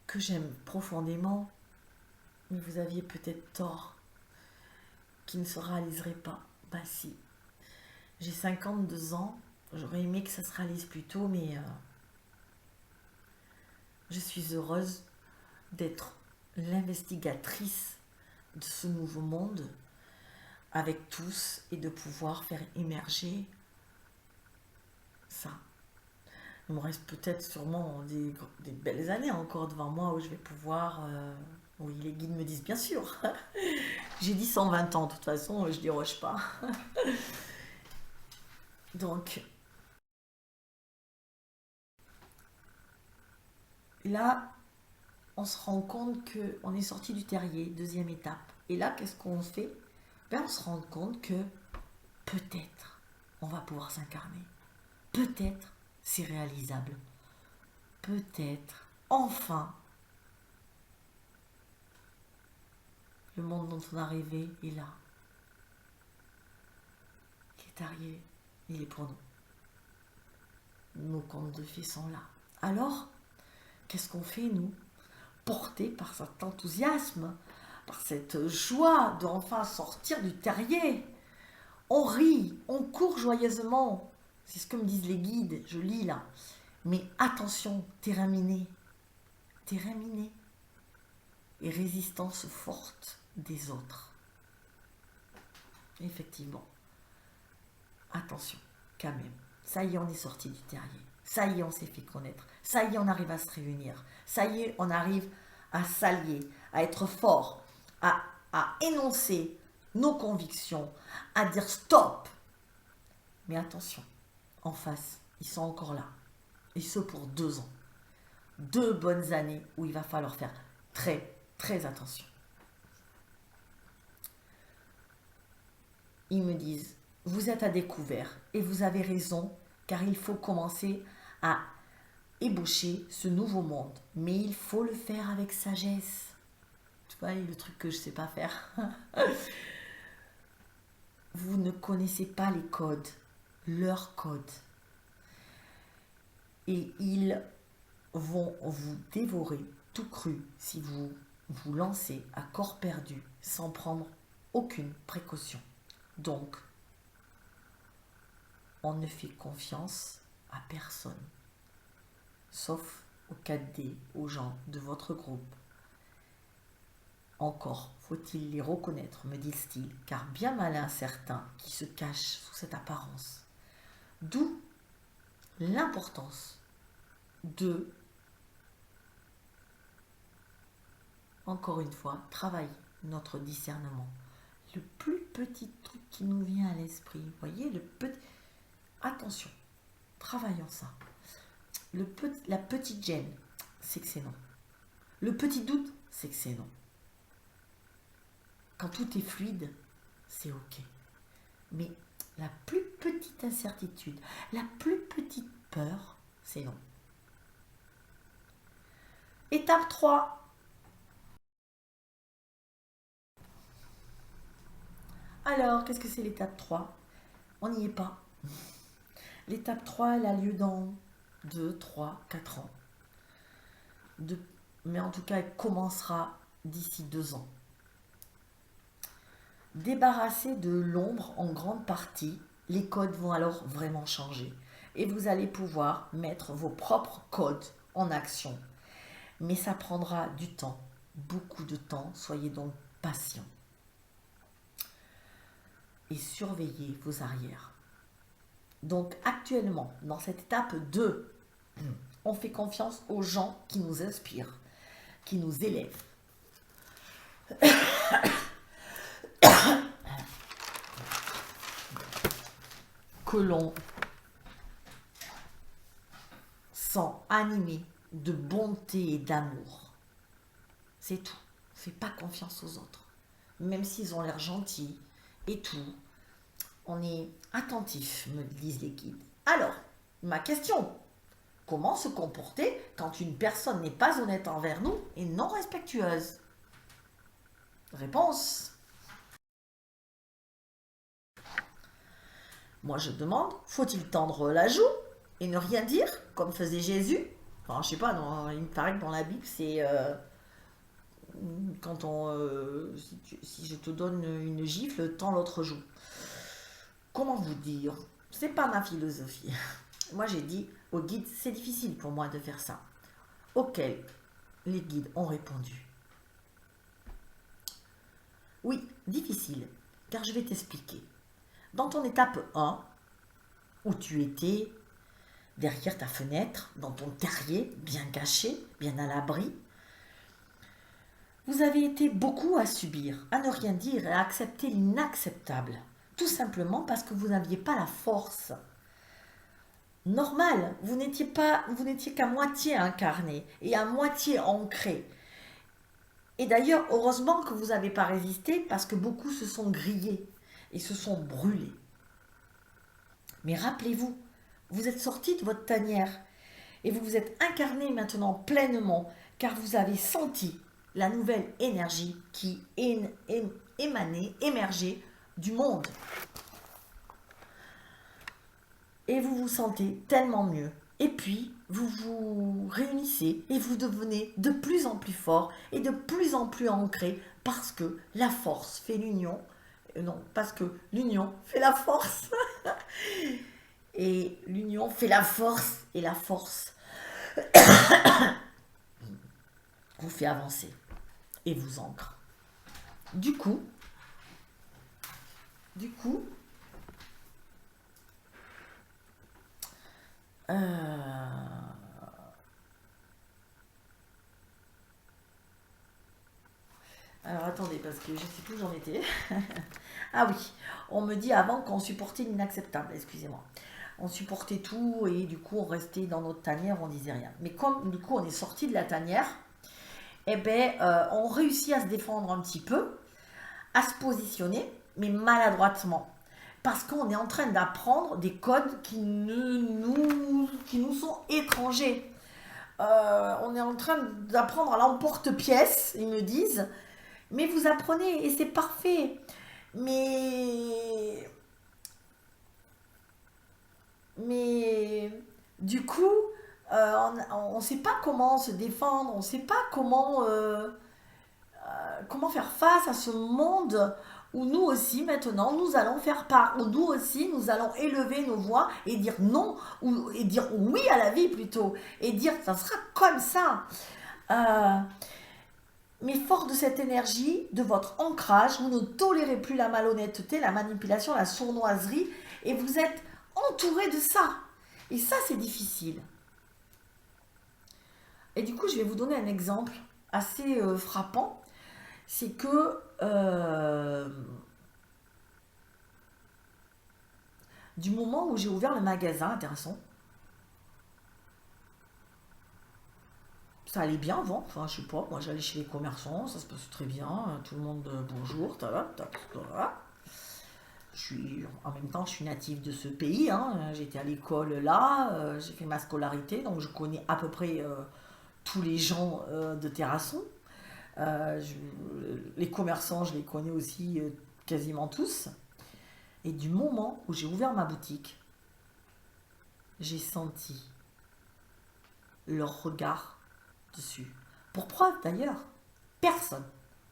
que j'aime profondément, mais vous aviez peut-être tort, qui ne se réaliserait pas. Bah si. J'ai 52 ans, j'aurais aimé que ça se réalise plus tôt, mais je suis heureuse d'être l'investigatrice de ce nouveau monde avec tous et de pouvoir faire émerger ça. Il me reste peut-être sûrement des belles années encore devant moi où je vais pouvoir... oui, les guides me disent bien sûr. J'ai dit 120 ans, de toute façon, je déroge pas. Donc là, on se rend compte qu'on est sorti du terrier, deuxième étape. Et là, qu'est-ce qu'on fait? Ben, on se rend compte que peut-être on va pouvoir s'incarner. Peut-être c'est réalisable. Peut-être, enfin, le monde dont on a rêvé est là. Il est arrivé, il est pour nous. Nos contes de fées sont là. Alors, qu'est-ce qu'on fait, nous, portés par cet enthousiasme, par cette joie d'enfin sortir du terrier? On rit, on court joyeusement. C'est ce que me disent les guides, je lis là. Mais attention, terrain miné. Terrain miné. Et résistance forte des autres. Effectivement. Attention, quand même. Ça y est, on est sorti du terrier. Ça y est, on s'est fait connaître. Ça y est, on arrive à se réunir. Ça y est, on arrive à s'allier, à être fort, à énoncer nos convictions, à dire stop. Mais attention, en face, ils sont encore là. Et ce pour 2 ans. 2 bonnes années où il va falloir faire très, très attention. Ils me disent, vous êtes à découvert et vous avez raison, car il faut commencer à ébaucher ce nouveau monde. Mais il faut le faire avec sagesse. Tu vois, le truc que je ne sais pas faire. Vous ne connaissez pas les codes, leurs codes. Et ils vont vous dévorer tout cru si vous vous lancez à corps perdu sans prendre aucune précaution. Donc, on ne fait confiance à personne, sauf aux 4D, aux gens de votre groupe. Encore faut-il les reconnaître, me disent-ils, car bien malin certains qui se cachent sous cette apparence. D'où l'importance de, encore une fois, travailler notre discernement. Le plus petit truc qui nous vient à l'esprit, vous voyez, attention, travaillons ça. La petite gêne, c'est que c'est non. Le petit doute, c'est que c'est non. Quand tout est fluide, c'est ok. Mais la plus petite incertitude, la plus petite peur, c'est non. Étape 3. Alors, qu'est-ce que c'est l'étape 3? On n'y est pas. L'étape 3, elle a lieu dans 2, 3, 4 ans. Mais en tout cas, elle commencera d'ici 2 ans. Débarrassé de l'ombre en grande partie, les codes vont alors vraiment changer. Et vous allez pouvoir mettre vos propres codes en action. Mais ça prendra du temps, beaucoup de temps. Soyez donc patient. Et surveillez vos arrières. Donc actuellement, dans cette étape 2, on fait confiance aux gens qui nous inspirent, qui nous élèvent. Que l'on sent animé de bonté et d'amour. C'est tout. Fais pas confiance aux autres. Même s'ils ont l'air gentils et tout, on est attentif, me disent les guides. Alors, ma question, comment se comporter quand une personne n'est pas honnête envers nous et non respectueuse? Réponse. Moi je demande, faut-il tendre la joue et ne rien dire, comme faisait Jésus? Enfin, je sais pas, il me paraît que dans la Bible, c'est quand si je te donne une gifle, tends l'autre joue. Comment vous dire? C'est pas ma philosophie. Moi j'ai dit aux guides, c'est difficile pour moi de faire ça. Auquel les guides ont répondu. Oui, difficile, car je vais t'expliquer. Dans ton étape 1, où tu étais derrière ta fenêtre, dans ton terrier, bien caché, bien à l'abri, vous avez été beaucoup à subir, à ne rien dire et à accepter l'inacceptable, tout simplement parce que vous n'aviez pas la force. Normal, vous n'étiez qu'à moitié incarné et à moitié ancré. Et d'ailleurs, heureusement que vous n'avez pas résisté parce que beaucoup se sont grillés et se sont brûlés. Mais rappelez-vous, vous êtes sorti de votre tanière et vous vous êtes incarné maintenant pleinement car vous avez senti la nouvelle énergie qui émergeait du monde. Et vous vous sentez tellement mieux. Et puis, vous vous réunissez et vous devenez de plus en plus fort et de plus en plus ancré parce que la force fait l'union. Non, parce que l'union fait la force. Et l'union fait la force et la force vous fait avancer et vous ancre. Du coup, alors attendez, parce que je sais plus où j'en étais. Ah oui, on me dit avant qu'on supportait l'inacceptable, excusez-moi. On supportait tout et du coup on restait dans notre tanière, on disait rien. Mais comme du coup on est sorti de la tanière, eh ben, on réussit à se défendre un petit peu, à se positionner, mais maladroitement. Parce qu'on est en train d'apprendre des codes qui nous sont étrangers. On est en train d'apprendre à l'emporte-pièce, ils me disent. Mais vous apprenez et c'est parfait. Mais du coup, on ne sait pas comment se défendre, on ne sait pas comment faire face à ce monde où nous aussi maintenant nous allons faire part, où nous aussi nous allons élever nos voix et dire non, et dire oui à la vie plutôt, et dire ça sera comme ça. Euh, mais fort de cette énergie, de votre ancrage, vous ne tolérez plus la malhonnêteté, la manipulation, la sournoiserie, et vous êtes entouré de ça. Et ça, c'est difficile. Et du coup, je vais vous donner un exemple assez frappant. C'est que du moment où j'ai ouvert le magasin, intéressant, ça allait bien avant, enfin je sais pas, moi j'allais chez les commerçants, ça se passe très bien, tout le monde bonjour, ça va, en même temps je suis native de ce pays, hein, j'étais à l'école là, j'ai fait ma scolarité, donc je connais à peu près tous les gens de Terrasson. Les commerçants, je les connais aussi quasiment tous. Et du moment où j'ai ouvert ma boutique, j'ai senti leur regard dessus. Pour preuve d'ailleurs, personne,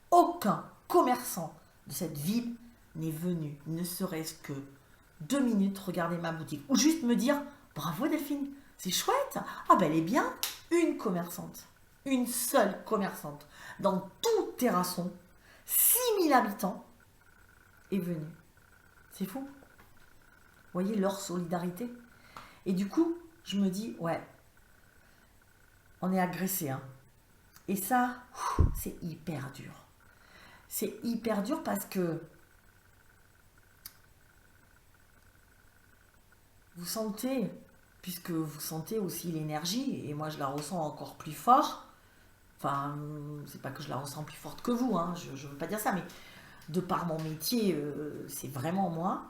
aucun commerçant de cette ville n'est venu, ne serait-ce que 2 minutes, regarder ma boutique. Ou juste me dire, bravo Delphine, c'est chouette. Ah ben elle est bien, une commerçante. Une seule commerçante. Dans tout Terrasson, 6000 habitants, est venue. C'est fou. Vous voyez leur solidarité. Et du coup, je me dis, ouais, on est agressé, hein. Et ça, c'est hyper dur. C'est hyper dur parce que vous sentez, puisque vous sentez aussi l'énergie, et moi je la ressens encore plus fort. Enfin, c'est pas que je la ressens plus forte que vous, hein, je veux pas dire ça, mais de par mon métier, c'est vraiment moi.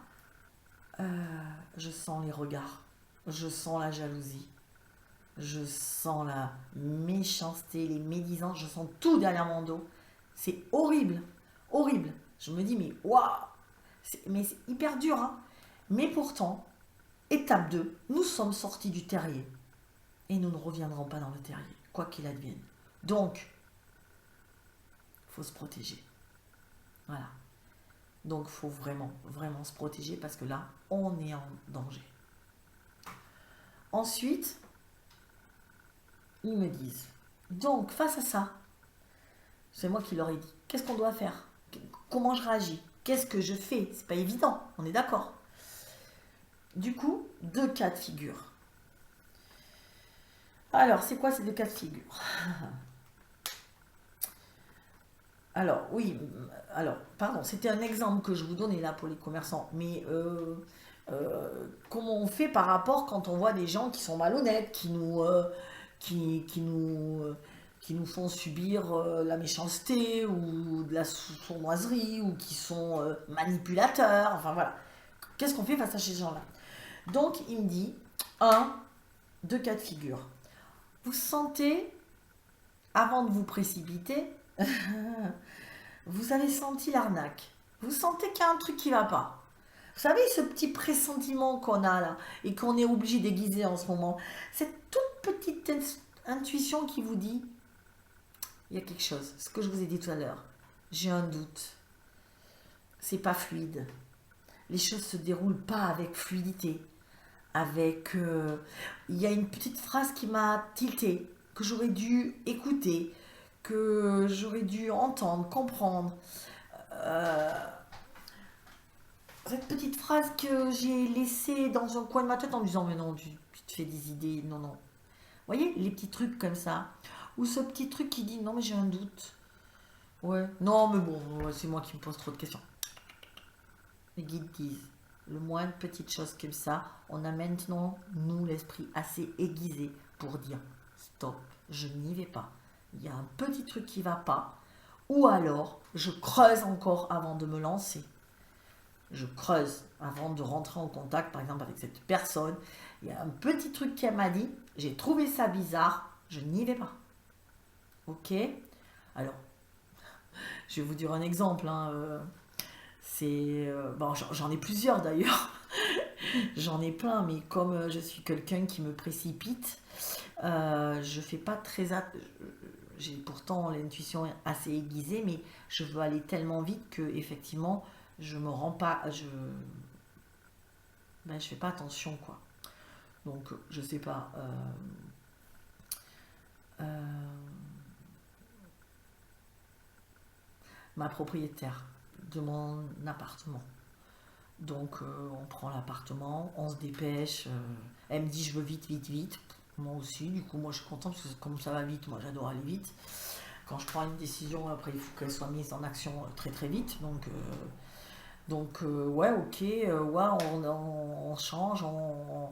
Je sens les regards, je sens la jalousie, je sens la méchanceté, les médisances, je sens tout derrière mon dos. C'est horrible, horrible. Je me dis, mais waouh, mais c'est hyper dur, hein. Mais pourtant, étape 2, nous sommes sortis du terrier et nous ne reviendrons pas dans le terrier, quoi qu'il advienne. Donc, il faut se protéger. Voilà. Donc, il faut vraiment, vraiment se protéger parce que là, on est en danger. Ensuite, ils me disent, donc, face à ça, c'est moi qui leur ai dit, qu'est-ce qu'on doit faire? Comment je réagis? Qu'est-ce que je fais? C'est pas évident, on est d'accord. Du coup, 2 cas de figure. Alors, c'est quoi ces 2 cas de figure? Alors, oui, alors, pardon, c'était un exemple que je vous donnais là pour les commerçants, mais comment on fait par rapport quand on voit des gens qui sont malhonnêtes, qui nous font subir la méchanceté ou de la sournoiserie ou qui sont manipulateurs, enfin voilà. Qu'est-ce qu'on fait face à ces gens-là? Donc, il me dit, 2 cas de figure. Vous sentez, avant de vous précipiter, vous avez senti l'arnaque. Vous sentez qu'il y a un truc qui ne va pas. Vous savez, ce petit pressentiment qu'on a là et qu'on est obligé d'aiguiser en ce moment, cette toute petite intuition qui vous dit, il y a quelque chose, ce que je vous ai dit tout à l'heure, j'ai un doute, c'est pas fluide, les choses se déroulent pas avec fluidité, avec... il y a une petite phrase qui m'a tilté, que j'aurais dû écouter, que j'aurais dû entendre, comprendre. Cette petite phrase que j'ai laissée dans un coin de ma tête en me disant mais non, tu te fais des idées, non, non. Vous voyez, les petits trucs comme ça. Ou ce petit truc qui dit non mais j'ai un doute. Ouais, non mais bon, ouais, c'est moi qui me pose trop de questions. Les guides disent, le moins de petites choses comme ça, on a maintenant, nous, l'esprit assez aiguisé pour dire stop, je n'y vais pas. Il y a un petit truc qui va pas. Ou alors, je creuse encore avant de me lancer. Je creuse avant de rentrer en contact, par exemple, avec cette personne. Il y a un petit truc qu'elle m'a dit, j'ai trouvé ça bizarre, je n'y vais pas. Ok? Alors, je vais vous dire un exemple, hein, c'est... bon, j'en ai plusieurs d'ailleurs. J'en ai plein, mais comme je suis quelqu'un qui me précipite, je fais pas très... J'ai pourtant l'intuition assez aiguisée, mais je veux aller tellement vite que effectivement, je me rends pas, je fais pas attention, quoi. Donc, je sais pas. Euh, ma propriétaire de mon appartement. Donc, on prend l'appartement, on se dépêche. Elle me dit, je veux vite, vite, vite. Moi aussi, du coup, moi, je suis contente parce que comme ça va vite, moi, j'adore aller vite. Quand je prends une décision, après, il faut qu'elle soit mise en action très, très vite. Donc, ouais, ok, ouais, on change, on,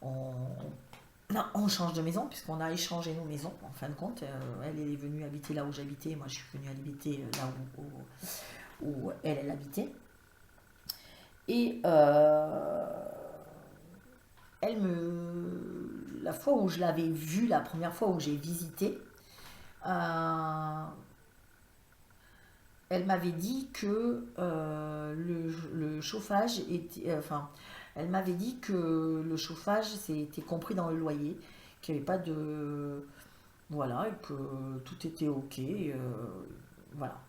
on change de maison, puisqu'on a échangé nos maisons, en fin de compte. Elle est venue habiter là où j'habitais, moi je suis venue habiter là où elle habitait. Et la fois où je l'avais vue, la première fois où j'ai visité, euh, elle m'avait dit que le chauffage était, enfin, elle m'avait dit que le chauffage c'était compris dans le loyer, qu'il n'y avait pas de, voilà, et que tout était ok, voilà.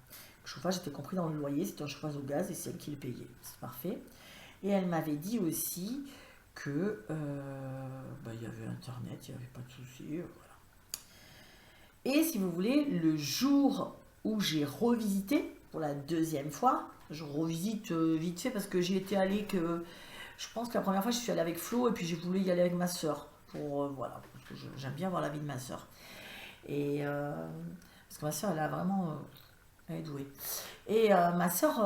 Le chauffage était compris dans le loyer, c'était un chauffage au gaz et c'est elle qui le payait, c'est parfait. Et elle m'avait dit aussi que il y avait internet, il n'y avait pas de souci, voilà. Et si vous voulez, le jour où j'ai revisité pour la deuxième fois, je revisite vite fait parce que j'y étais allée que. Je pense que la première fois, je suis allée avec Flo et puis je voulais y aller avec ma soeur. Pour, voilà, parce que j'aime bien voir la vie de ma soeur. Et parce que ma soeur, elle a vraiment. Elle est douée. Et ma soeur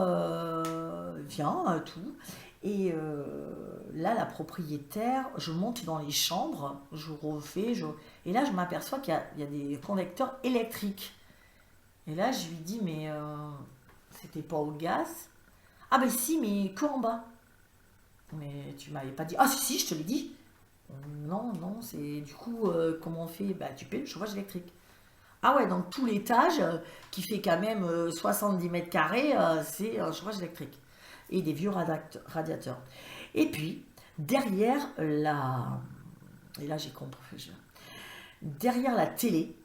vient, tout. Et là, la propriétaire, je monte dans les chambres, je refais, et là, je m'aperçois qu'il y a des convecteurs électriques. Et là, je lui dis, mais c'était pas au gaz? Ah ben si, mais que en bas. Mais tu m'avais pas dit. Ah si, si, je te l'ai dit. Non, non, c'est du coup, comment on fait? Bah, tu payes le chauffage électrique. Ah ouais, donc tout l'étage, qui fait quand même 70 mètres carrés, c'est un chauffage électrique. Et des vieux radiateurs. Et puis, derrière la... Et là, j'ai compris. Derrière la télé,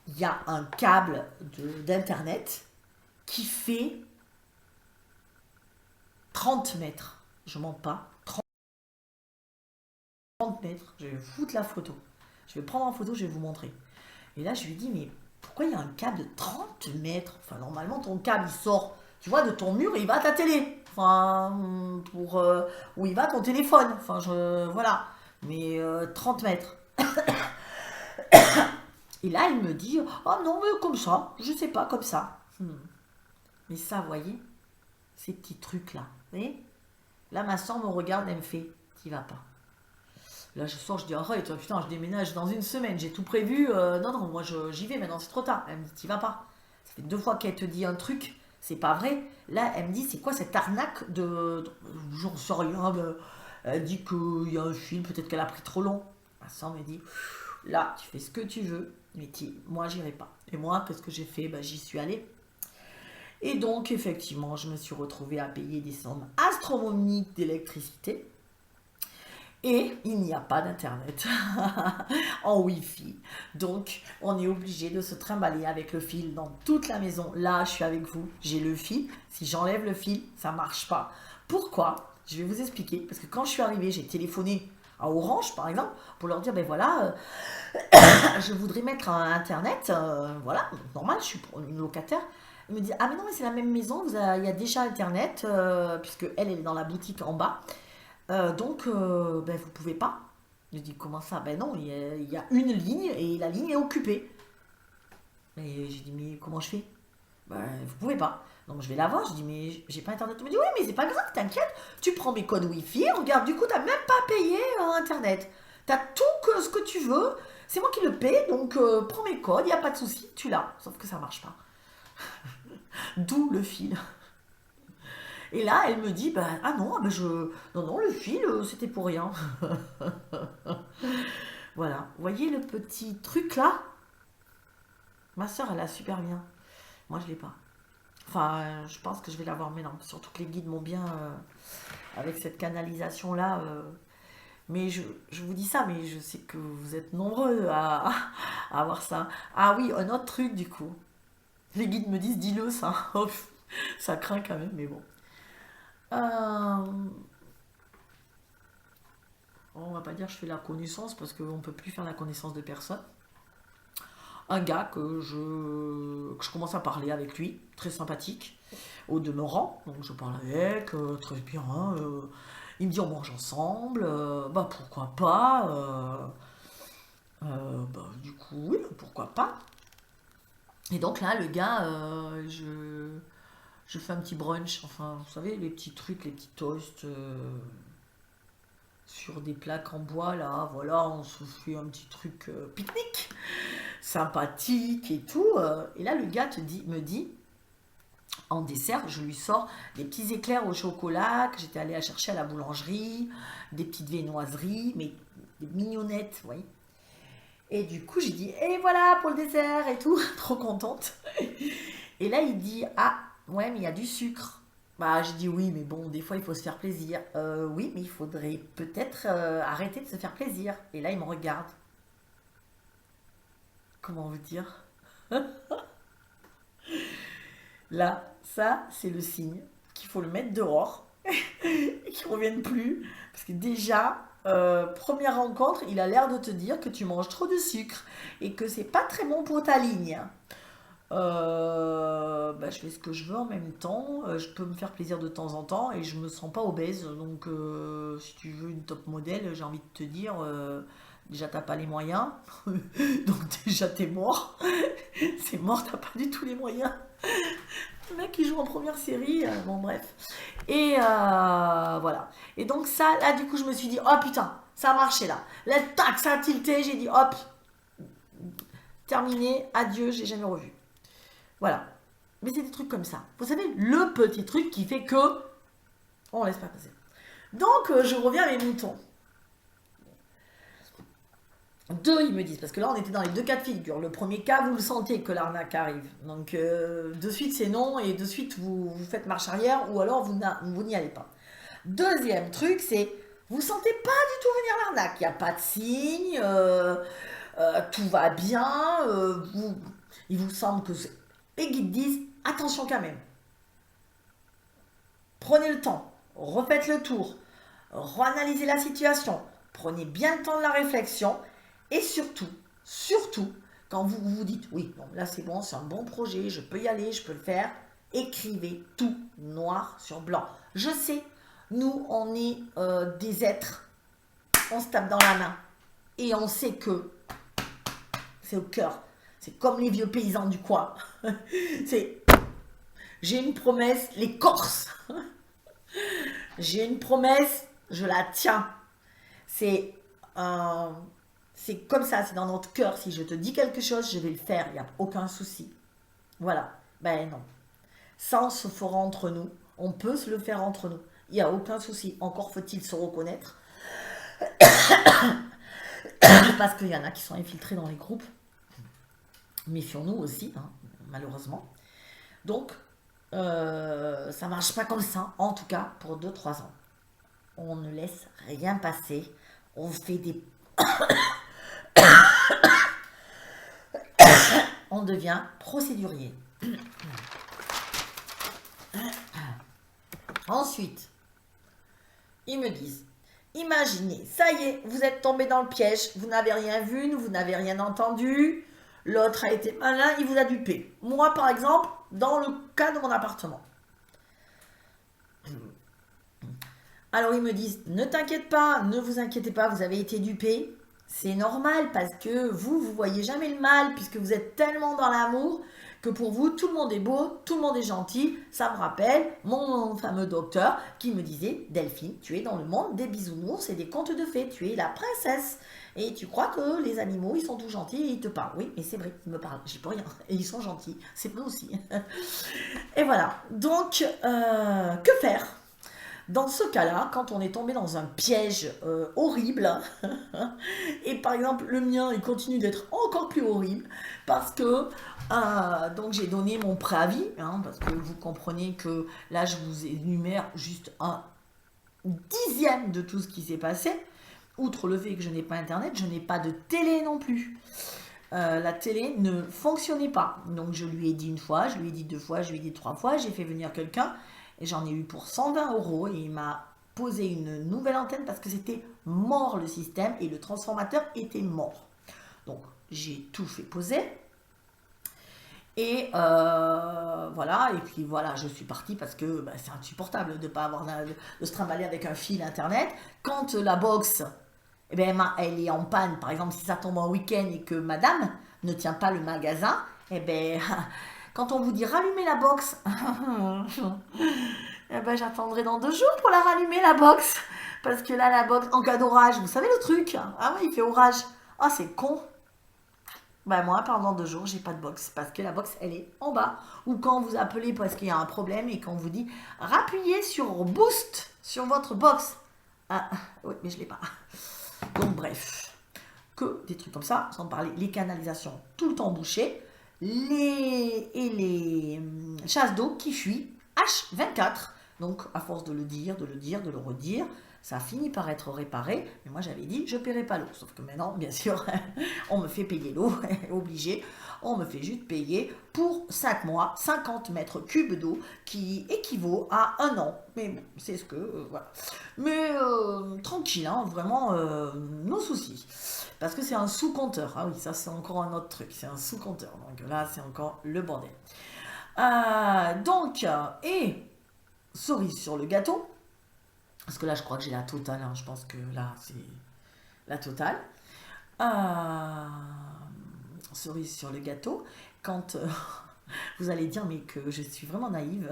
il y a un câble d'internet qui fait 30 mètres. Je mens pas. 30 mètres. Je vais foutre la photo. Je vais prendre en photo, je vais vous montrer. Et là, je lui dis, mais pourquoi il y a un câble de 30 mètres? Enfin, normalement, ton câble, il sort, tu vois, de ton mur et il va à ta télé. Enfin, où il va ton téléphone. Enfin, voilà. Mais 30 mètres. Et là, il me dit, oh non, mais comme ça, je sais pas, comme ça. Mais ça, vous voyez, ces petits trucs-là. Vous voyez? Là, ma soeur me regarde, elle me fait, t'y vas pas. Là, je sors, je dis, arrête, putain, je déménage dans une semaine, j'ai tout prévu. Non, non, moi, j'y vais, maintenant, c'est trop tard. Elle me dit, t'y vas pas. Ça fait 2 fois qu'elle te dit un truc, c'est pas vrai. Là, elle me dit, c'est quoi cette arnaque de. J'en sais rien. Elle dit qu'il y a un film, peut-être qu'elle a pris trop long. Ma soeur me dit, là, tu fais ce que tu veux, mais moi, j'irai pas. Et moi, qu'est-ce que j'ai fait? Ben, j'y suis allée. Et donc, effectivement, je me suis retrouvée à payer des sommes astronomiques d'électricité. Et il n'y a pas d'internet en Wi-Fi. Donc, on est obligé de se trimballer avec le fil dans toute la maison. Là, je suis avec vous, j'ai le fil. Si j'enlève le fil, ça marche pas. Pourquoi? Je vais vous expliquer. Parce que quand je suis arrivée, j'ai téléphoné à Orange, par exemple, pour leur dire, ben voilà, je voudrais mettre un internet, voilà, normal, je suis une locataire. Elle me dit, ah mais non, mais c'est la même maison, il y a déjà internet, puisque elle est dans la boutique en bas. Donc, ben, vous pouvez pas. Je dis, comment ça? Ben non, il y a une ligne et la ligne est occupée. Et j'ai dit, mais comment je fais? Ben, vous pouvez pas. Donc, je vais la voir. Je dis, mais j'ai pas internet. Elle me dit, oui, mais c'est pas grave, t'inquiète. Tu prends mes codes Wi-Fi. Regarde, du coup, t'as même pas payé internet. T'as tout ce que tu veux. C'est moi qui le paie. Donc, prends mes codes, il n'y a pas de souci. Tu l'as. Sauf que ça marche pas. D'où le fil. Et là, elle me dit, bah, ah non, ah ben non, non, le fil, c'était pour rien. Voilà. Vous voyez le petit truc là? Ma soeur, elle a super bien. Moi, je l'ai pas. Enfin, je pense que je vais l'avoir maintenant. Surtout que les guides m'ont bien, avec cette canalisation là. Mais je vous dis ça, mais je sais que vous êtes nombreux à avoir ça. Ah oui, un autre truc du coup. Les guides me disent, dis-le ça. Ça craint quand même, mais bon. Euh, on va pas dire que je fais la connaissance parce qu'on peut plus faire la connaissance de personne. Un gars que je commence à parler avec lui, très sympathique, au demeurant. Donc je parle avec, très bien. Il me dit on mange ensemble, bah pourquoi pas. Bah, du coup, oui, pourquoi pas. Et donc là, le gars, je fais un petit brunch, enfin, vous savez, les petits trucs, les petits toasts sur des plaques en bois, là, voilà, on se fait un petit truc pique-nique, sympathique et tout. Et là, le gars me dit, en dessert, je lui sors des petits éclairs au chocolat que j'étais allée à chercher à la boulangerie, des petites viennoiseries, mais des mignonnettes, vous voyez. Et du coup, j'ai dit, et voilà pour le dessert et tout, trop contente. Et là, il dit, ah, ouais, mais il y a du sucre. Bah, j'ai dit oui, mais bon, des fois, il faut se faire plaisir. Oui, mais il faudrait peut-être arrêter de se faire plaisir. Et là, il me regarde. Comment vous dire? Là, ça, c'est le signe qu'il faut le mettre dehors et qu'il ne revienne plus. Parce que déjà, première rencontre, il a l'air de te dire que tu manges trop de sucre et que c'est pas très bon pour ta ligne. Bah, je fais ce que je veux en même temps. Je peux me faire plaisir de temps en temps et je me sens pas obèse. Donc, si tu veux une top modèle, j'ai envie de te dire, déjà t'as pas les moyens, donc déjà t'es mort. C'est mort, t'as pas du tout les moyens. Le mec qui joue en première série, bon bref. Et voilà. Et donc ça, là du coup, je me suis dit, oh putain, ça a marché là. Là, tac, ça a tilté. J'ai dit, hop, terminé, adieu, j'ai jamais revu. Voilà. Mais c'est des trucs comme ça. Vous savez, le petit truc qui fait que on laisse pas passer. Donc, je reviens à mes moutons. Deux, ils me disent, parce que là, on était dans les deux cas de figure. Le premier cas, vous le sentez que l'arnaque arrive. Donc, de suite, c'est non, et de suite, vous faites marche arrière, ou alors vous n'y allez pas. Deuxième truc, c'est, vous sentez pas du tout venir l'arnaque. Il n'y a pas de signe, tout va bien, il vous semble que... Les guides disent, attention quand même. Prenez le temps, refaites le tour, reanalysez la situation, prenez bien le temps de la réflexion, et surtout, quand vous vous dites, oui, bon, là c'est bon, c'est un bon projet, je peux y aller, je peux le faire, écrivez tout noir sur blanc. Je sais, nous, on est des êtres, on se tape dans la main, et on sait que c'est au cœur. C'est comme les vieux paysans du coin. C'est, j'ai une promesse, les Corses. J'ai une promesse, je la tiens. C'est c'est comme ça, c'est dans notre cœur. Si je te dis quelque chose, je vais le faire. Il n'y a aucun souci. Voilà. Ben non. Ça, on se fera entre nous. On peut se le faire entre nous. Il n'y a aucun souci. Encore faut-il se reconnaître. Parce qu'il y en a qui sont infiltrés dans les groupes. Méfions-nous aussi, hein, malheureusement. Donc, ça marche pas comme ça, en tout cas pour 2-3 ans. On ne laisse rien passer. On fait des... On devient procédurier. Ensuite, ils me disent, imaginez, ça y est, vous êtes tombé dans le piège, vous n'avez rien vu, vous n'avez rien entendu, l'autre a été malin, il vous a dupé. Moi, par exemple, dans le cas de mon appartement. Alors, ils me disent, ne t'inquiète pas, ne vous inquiétez pas, vous avez été dupé. C'est normal parce que vous voyez jamais le mal puisque vous êtes tellement dans l'amour que pour vous, tout le monde est beau, tout le monde est gentil. Ça me rappelle mon fameux docteur qui me disait, Delphine, tu es dans le monde des bisounours et des contes de fées, tu es la princesse. Et tu crois que les animaux, ils sont tout gentils et ils te parlent. Oui, mais c'est vrai, ils me parlent, j'y peux rien. Et ils sont gentils, c'est vrai aussi. Et voilà, donc, que faire ? Dans ce cas-là, quand on est tombé dans un piège horrible, et par exemple le mien il continue d'être encore plus horrible, parce que donc j'ai donné mon préavis, hein, parce que vous comprenez que là je vous énumère juste un dixième de tout ce qui s'est passé, outre le fait que je n'ai pas internet, je n'ai pas de télé non plus. La télé ne fonctionnait pas, donc je lui ai dit une fois, je lui ai dit deux fois, je lui ai dit trois fois, j'ai fait venir quelqu'un. et j'en ai eu pour 120 € et il m'a posé une nouvelle antenne parce que c'était mort le système et le transformateur était mort. Donc j'ai tout fait poser. Et voilà, et puis voilà, je suis partie parce que bah, c'est insupportable de ne pas avoir de se trimballer avec un fil internet. Quand la box, eh ben, elle est en panne, par exemple si ça tombe en week-end et que madame ne tient pas le magasin, eh ben, quand on vous dit rallumer la box, eh ben, j'attendrai dans 2 jours pour la rallumer la box. Parce que là, la box, en cas d'orage, vous savez le truc? Ah ouais, il fait orage. Ah, c'est con. Bah moi, pendant 2 jours, j'ai pas de box parce que la box, elle est en bas. Ou quand vous appelez parce qu'il y a un problème et qu'on vous dit rappuyez sur boost sur votre box. Ah, oui, mais je l'ai pas. Donc bref, que des trucs comme ça, sans parler les canalisations tout le temps bouchées, les chasses d'eau qui fuient H24. Donc à force de le dire, de le redire, ça a fini par être réparé, mais moi j'avais dit je ne paierai pas l'eau. Sauf que maintenant, bien sûr, on me fait payer l'eau, obligé. On me fait juste payer pour 5 mois, 50 mètres cubes d'eau, qui équivaut à 1 an. Mais bon, c'est ce que, voilà. Mais tranquille, hein, vraiment, nos soucis. Parce que c'est un sous-compteur. Ah oui, ça c'est encore un autre truc, c'est un sous-compteur. Donc là, c'est encore le bordel. Et cerise sur le gâteau, parce que là, je crois que j'ai la totale. Hein. Je pense que là, c'est la totale. Cerise sur le gâteau. Quand vous allez dire, mais que je suis vraiment naïve.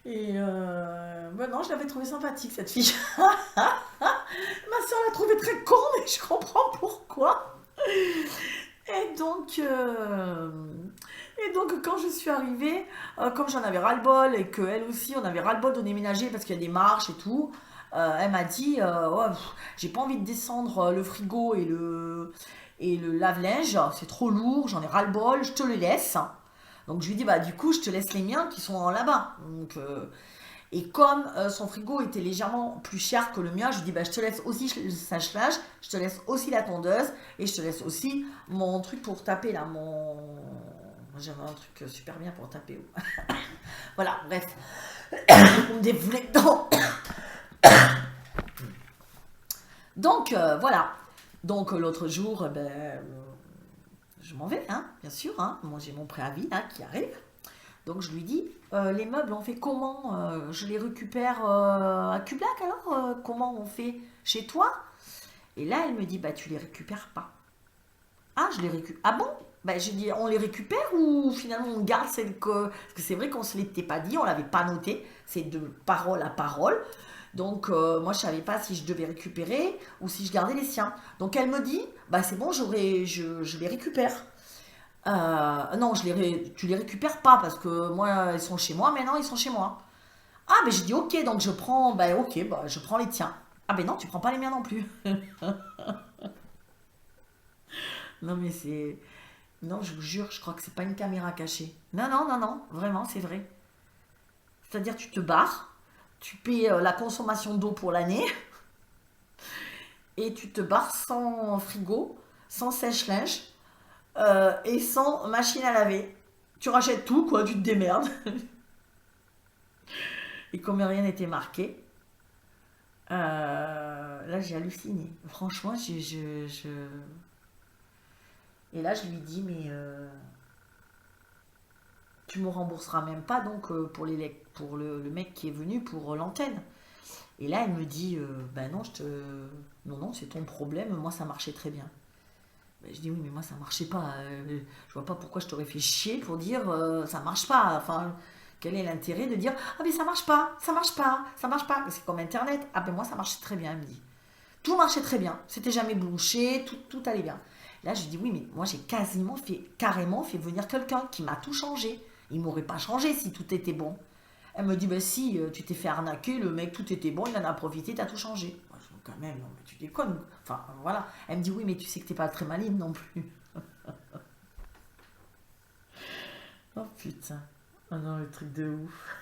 Et non, je l'avais trouvée sympathique, cette fille. Ma soeur l'a trouvée très con, mais je comprends pourquoi. Et donc, quand je suis arrivée, comme j'en avais ras-le-bol et qu'elle aussi, on avait ras-le-bol de déménager parce qu'il y a des marches et tout, elle m'a dit ouais, j'ai pas envie de descendre le frigo et le lave-linge, c'est trop lourd, j'en ai ras-le-bol, je te le laisse. Donc je lui dis bah du coup je te laisse les miens qui sont là-bas. Donc et comme son frigo était légèrement plus cher que le mien, je lui dis bah je te laisse aussi le sèche-linge, je te laisse aussi la tondeuse et je te laisse aussi mon truc pour taper là, j'avais un truc super bien pour taper. Voilà, bref. On me dévoulait dedans. Donc voilà. Donc l'autre jour, je m'en vais, hein, bien sûr. Hein. Moi j'ai mon préavis là qui arrive. Donc je lui dis, les meubles on fait comment? Je les récupère à Cublac alors? Comment on fait chez toi? Et là elle me dit, bah tu les récupères pas. Ah je les récupère. Ah bon? Bah j'ai dit, on les récupère ou finalement on garde celle que... Parce que c'est vrai qu'on se l'était pas dit, on l'avait pas noté, c'est de parole à parole. Donc moi je savais pas si je devais récupérer ou si je gardais les siens. Donc elle me dit, bah c'est bon, je les récupère. Non, tu les récupères pas parce que moi ils sont chez moi, mais non ils sont chez moi. Ah mais j'ai dit ok, donc je prends, je prends les tiens. Ah ben non, tu prends pas les miens non plus. Non mais c'est, non je vous jure, je crois que c'est pas une caméra cachée. Non non non non, vraiment c'est vrai. C'est-à-dire tu te barres, tu payes la consommation d'eau pour l'année et tu te barres sans frigo, sans sèche-linge. Et sans machine à laver. Tu rachètes tout, quoi, tu te démerdes. Et comme rien n'était marqué, là j'ai halluciné. Franchement, Et là je lui dis, mais tu me rembourseras même pas donc pour le mec qui est venu pour l'antenne. Et là elle me dit, ben non, non, c'est ton problème, moi ça marchait très bien. Ben, je dis oui mais moi ça marchait pas, je vois pas pourquoi je t'aurais fait chier pour dire ça marche pas, enfin quel est l'intérêt de dire ah mais ça marche pas, ça marche pas, ça marche pas, c'est comme internet, ah ben moi ça marchait très bien, elle me dit, tout marchait très bien, c'était jamais bouché, tout allait bien. Là je dis oui mais moi j'ai carrément fait venir quelqu'un qui m'a tout changé, il m'aurait pas changé si tout était bon. Elle me dit ben si tu t'es fait arnaquer, le mec tout était bon, il en a profité, t'as tout changé. Quand même, non, mais tu déconnes. Enfin, voilà. Elle me dit, oui, mais tu sais que t'es pas très maligne non plus. Oh putain. Oh non, le truc de ouf.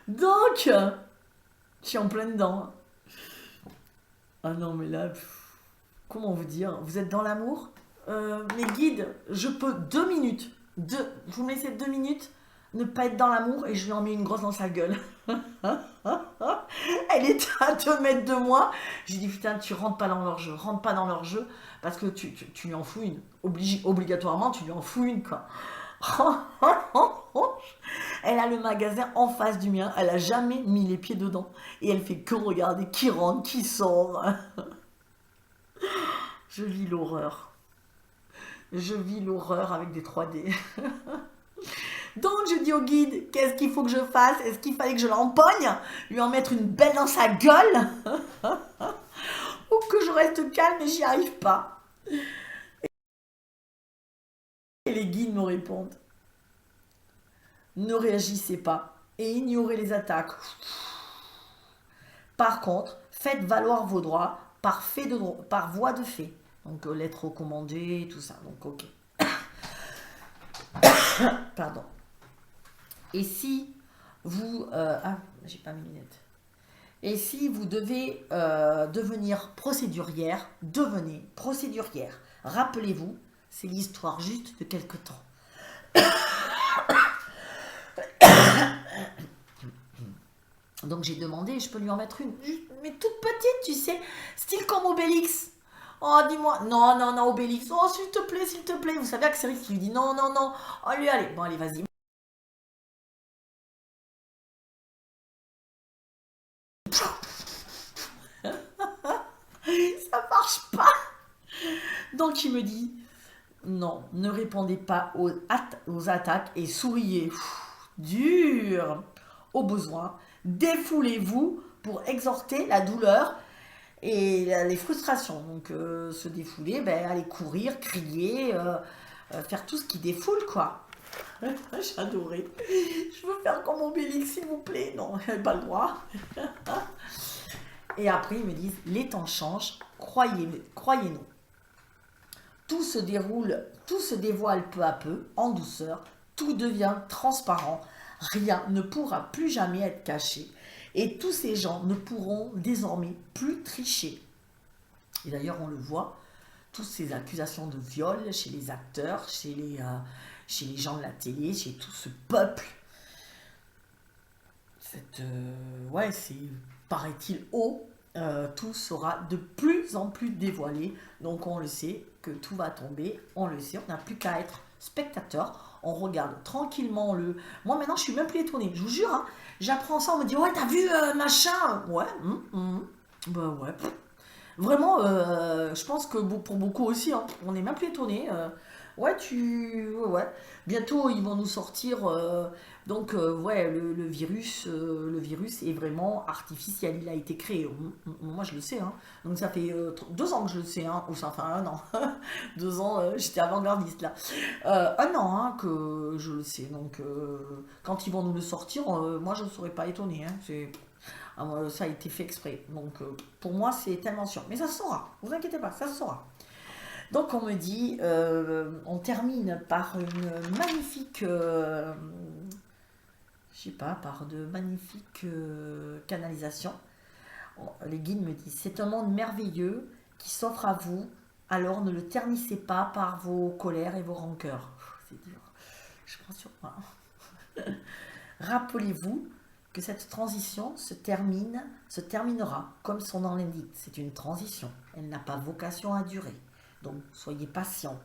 Donc, je suis en plein dedans. Ah non, mais là, comment vous dire? Vous êtes dans l'amour? Mes guides, je peux 2 minutes. Vous me laissez 2 minutes, ne pas être dans l'amour et je lui en mets une grosse dans sa gueule. Elle était à 2 mètres de moi. J'ai dit putain, tu rentres pas dans leur jeu, rentre pas dans leur jeu parce que tu lui en fous une. Obligatoirement, tu lui en fous une quoi. Elle a le magasin en face du mien, elle a jamais mis les pieds dedans et elle fait que regarder qui rentre, qui sort. Je vis l'horreur. Je vis l'horreur avec des 3D. Donc je dis au guide, qu'est-ce qu'il faut que je fasse? Est-ce qu'il fallait que je l'empoigne? Lui en mettre une belle dans sa gueule? Ou que je reste calme et j'y arrive pas? Et les guides me répondent, ne réagissez pas et ignorez les attaques. Par contre, faites valoir vos droits par voie de fait. Donc lettre recommandée, tout ça. Donc ok. Pardon. Et si vous... j'ai pas mes lunettes. Et si vous devez devenir procédurière, devenez procédurière. Rappelez-vous, c'est l'histoire juste de quelque temps. Donc j'ai demandé, je peux lui en mettre une, mais toute petite, tu sais, style comme Obélix. Oh, dis-moi, non, non, non, Obélix, oh, s'il te plaît, s'il te plaît. Vous savez, Axérix qui lui dit non, non, non. Oh, lui, allez, bon, allez, vas-y. Ça marche pas. Donc il me dit, non, ne répondez pas aux attaques et souriez. Dur. Au besoin, défoulez-vous pour exhorter la douleur et les frustrations. Donc se défouler, aller courir, crier, faire tout ce qui défoule quoi. J'adorais. Je veux faire comme Obélix s'il vous plaît. Non, pas le droit. Et après ils me disent, les temps changent, croyez-nous. Tout se dévoile peu à peu, en douceur, tout devient transparent, rien ne pourra plus jamais être caché, et tous ces gens ne pourront désormais plus tricher. Et d'ailleurs, on le voit, toutes ces accusations de viol chez les acteurs, chez les gens de la télé, chez tout ce peuple, c'est, paraît-il, haut. Tout sera de plus en plus dévoilé, donc on le sait que tout va tomber, on le sait, on n'a plus qu'à être spectateur, on regarde tranquillement moi maintenant je suis même plus étonnée, je vous jure, hein, j'apprends ça, on me dit ouais t'as vu machin, ouais, bah ouais, vraiment, je pense que pour beaucoup aussi, hein, on n'est même plus étonné. Ouais, ouais. Bientôt, ils vont nous sortir. Le virus est vraiment artificiel. Il a été créé. Moi, je le sais. Hein. Donc, ça fait 2 ans que je le sais. Hein. Enfin, 1 an. 2 ans, j'étais avant-gardiste là. 1 an hein, que je le sais. Donc, quand ils vont nous le sortir, moi, je ne serais pas étonné. Hein. Ça a été fait exprès. Donc, pour moi, c'est tellement sûr. Mais ça se saura. Vous inquiétez pas, ça se saura. Donc, on me dit, on termine par une magnifique, par de magnifiques canalisations. Les guides me disent, c'est un monde merveilleux qui s'offre à vous. Alors, ne le ternissez pas par vos colères et vos rancœurs. C'est dur. Je prends sur moi. Rappelez-vous que cette transition se terminera, comme son nom l'indique. C'est une transition. Elle n'a pas vocation à durer. Donc, soyez patients.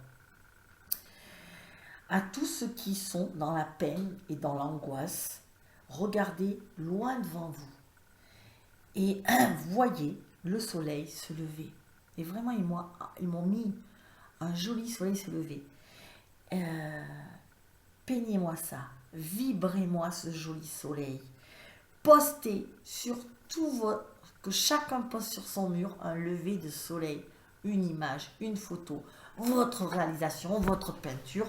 À tous ceux qui sont dans la peine et dans l'angoisse, regardez loin devant vous et voyez le soleil se lever. Et vraiment, ils m'ont mis un joli soleil se lever. Peignez-moi ça, vibrez-moi ce joli soleil. Postez sur que chacun poste sur son mur un lever de soleil, une image, une photo, votre réalisation, votre peinture,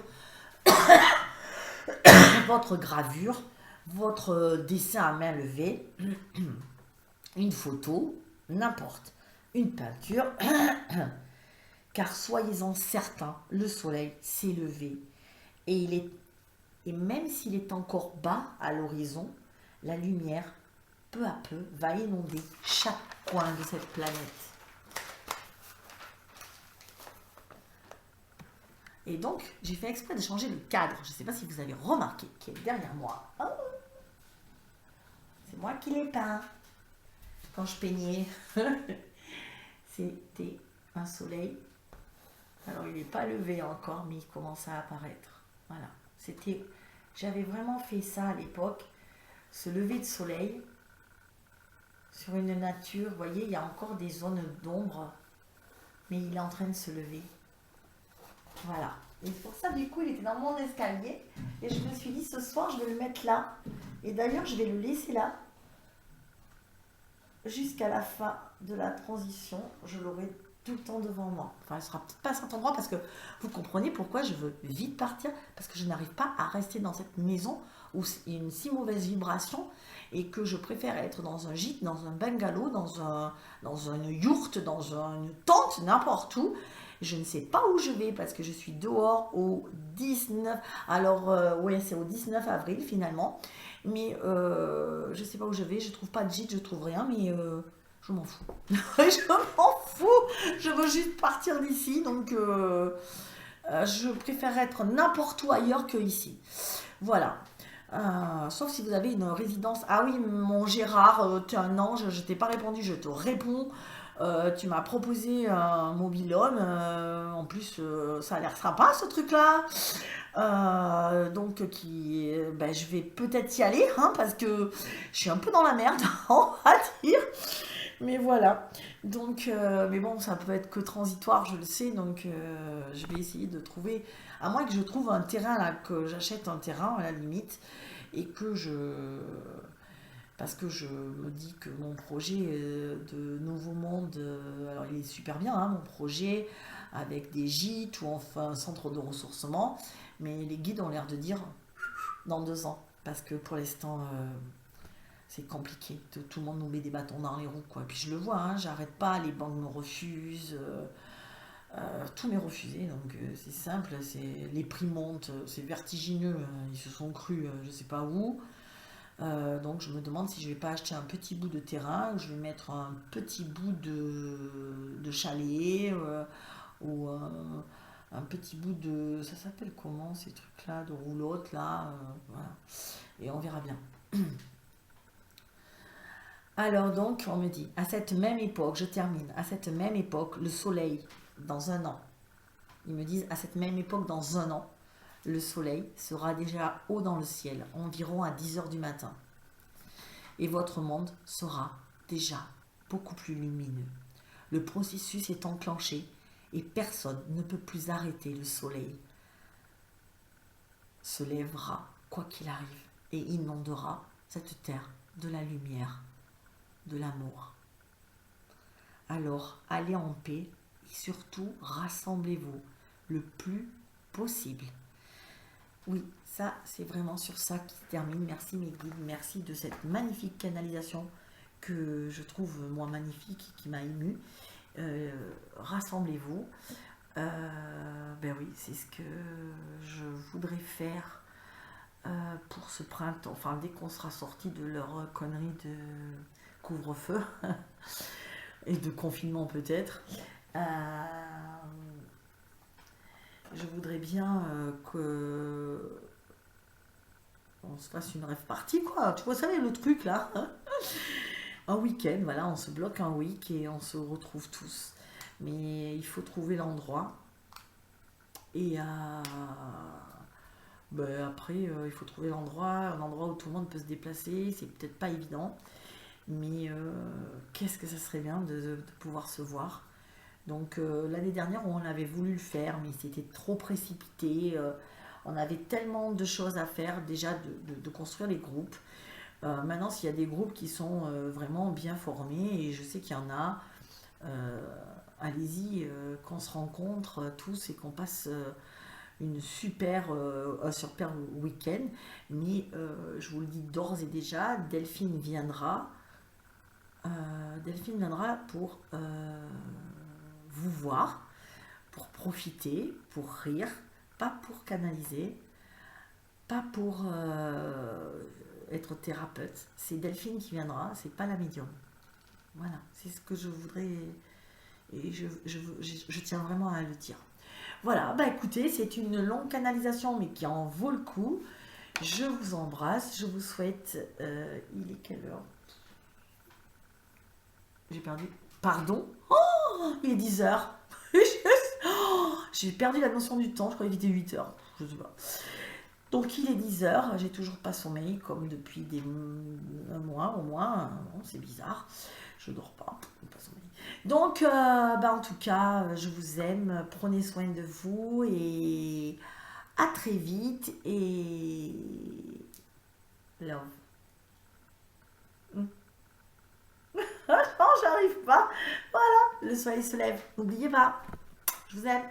votre gravure, votre dessin à main levée, une photo, n'importe, une peinture, car soyez-en certains, le soleil s'est levé et même s'il est encore bas à l'horizon, la lumière, peu à peu, va inonder chaque coin de cette planète. Et donc, j'ai fait exprès de changer le cadre. Je ne sais pas si vous avez remarqué, qui est derrière moi. Oh, c'est moi qui l'ai peint. Quand je peignais, c'était un soleil. Alors, il n'est pas levé encore, mais il commence à apparaître. Voilà. J'avais vraiment fait ça à l'époque. Ce lever de soleil sur une nature. Vous voyez, il y a encore des zones d'ombre, mais il est en train de se lever. Voilà. Et pour ça, du coup, il était dans mon escalier. Et je me suis dit, ce soir, je vais le mettre là. Et d'ailleurs, je vais le laisser là. Jusqu'à la fin de la transition, je l'aurai tout le temps devant moi. Enfin, elle sera peut-être pas à cet endroit parce que vous comprenez pourquoi je veux vite partir. Parce que je n'arrive pas à rester dans cette maison où il y a une si mauvaise vibration et que je préfère être dans un gîte, dans un bungalow, dans une yourte, dans une tente, n'importe où. Je ne sais pas où je vais parce que je suis dehors au 19. Alors, ouais, c'est au 19 avril finalement. Mais je ne sais pas où je vais. Je ne trouve pas de gîte, je ne trouve rien. Mais je m'en fous. Je m'en fous. Je veux juste partir d'ici. Donc, je préfère être n'importe où ailleurs que ici. Voilà. Sauf si vous avez une résidence. Ah oui, mon Gérard, tu es un ange, je t'ai pas répondu, je te réponds. Tu m'as proposé un mobil-home. En plus, ça a l'air sympa ce truc-là. Donc, ben, je vais peut-être y aller hein, parce que je suis un peu dans la merde, on va dire. Mais voilà. Donc, mais bon, ça peut être que transitoire, je le sais. Donc, je vais essayer de trouver, à moins que je trouve un terrain là, que j'achète un terrain à la limite, et que parce que je me dis que mon projet de Nouveau Monde, alors il est super bien, hein, mon projet, avec des gîtes ou enfin un centre de ressourcement, mais les guides ont l'air de dire dans 2 ans, parce que pour l'instant, c'est compliqué. Tout le monde nous met des bâtons dans les roues, quoi. Puis je le vois, hein, j'arrête pas, les banques me refusent, tout m'est refusé, donc c'est simple, les prix montent, c'est vertigineux, hein, ils se sont crus, je sais pas où. Donc je me demande si je vais pas acheter un petit bout de terrain ou je vais mettre un petit bout de chalet ou un petit bout de... Ça s'appelle comment ces trucs-là, de roulotte là, voilà. Et on verra bien. Alors donc on me dit, à cette même époque, je termine, à cette même époque, le soleil, dans un an, ils me disent à cette même époque, dans un an, le soleil sera déjà haut dans le ciel, environ à 10 heures du matin. Et votre monde sera déjà beaucoup plus lumineux. Le processus est enclenché et personne ne peut plus arrêter le soleil. Se lèvera, quoi qu'il arrive, et inondera cette terre de la lumière, de l'amour. Alors, allez en paix et surtout rassemblez-vous le plus possible. Oui, ça, c'est vraiment sur ça qui se termine. Merci mes guides, merci de cette magnifique canalisation que je trouve, moi, magnifique, qui m'a émue. Rassemblez-vous. Ben oui, c'est ce que je voudrais faire pour ce printemps. Enfin, dès qu'on sera sorti de leur connerie de couvre-feu et de confinement peut-être. Je voudrais bien que on se fasse une rêve party, quoi. Tu vois, ça, le truc, là. Un week-end, voilà, on se bloque un week et on se retrouve tous. Mais il faut trouver l'endroit. Et ben, après, il faut trouver l'endroit, un endroit où tout le monde peut se déplacer. C'est peut-être pas évident. Mais qu'est-ce que ça serait bien de pouvoir se voir. Donc l'année dernière, on avait voulu le faire, mais c'était trop précipité. On avait tellement de choses à faire déjà de construire les groupes. Maintenant, s'il y a des groupes qui sont vraiment bien formés, et je sais qu'il y en a, allez-y, qu'on se rencontre tous et qu'on passe un super week-end. Mais je vous le dis d'ores et déjà, Delphine viendra. Delphine viendra pour vous voir, pour profiter, pour rire, pas pour canaliser, pas pour être thérapeute. C'est Delphine qui viendra, c'est pas la médium. Voilà, c'est ce que je voudrais et je tiens vraiment à le dire. Voilà, bah écoutez, c'est une longue canalisation, mais qui en vaut le coup. Je vous embrasse, je vous souhaite... il est quelle heure? J'ai perdu... Pardon? Oh, il est 10 heures. J'ai perdu la notion du temps, je croyais qu'il était 8 heures. Je sais pas. Donc il est 10 heures, j'ai toujours pas sommeil, comme depuis un mois au moins. Bon, c'est bizarre. Je dors pas, pas sommeil. Donc, bah, en tout cas, je vous aime. Prenez soin de vous et à très vite. Et love. Non, j'arrive pas. Voilà, le soleil se lève. N'oubliez pas. Je vous aime.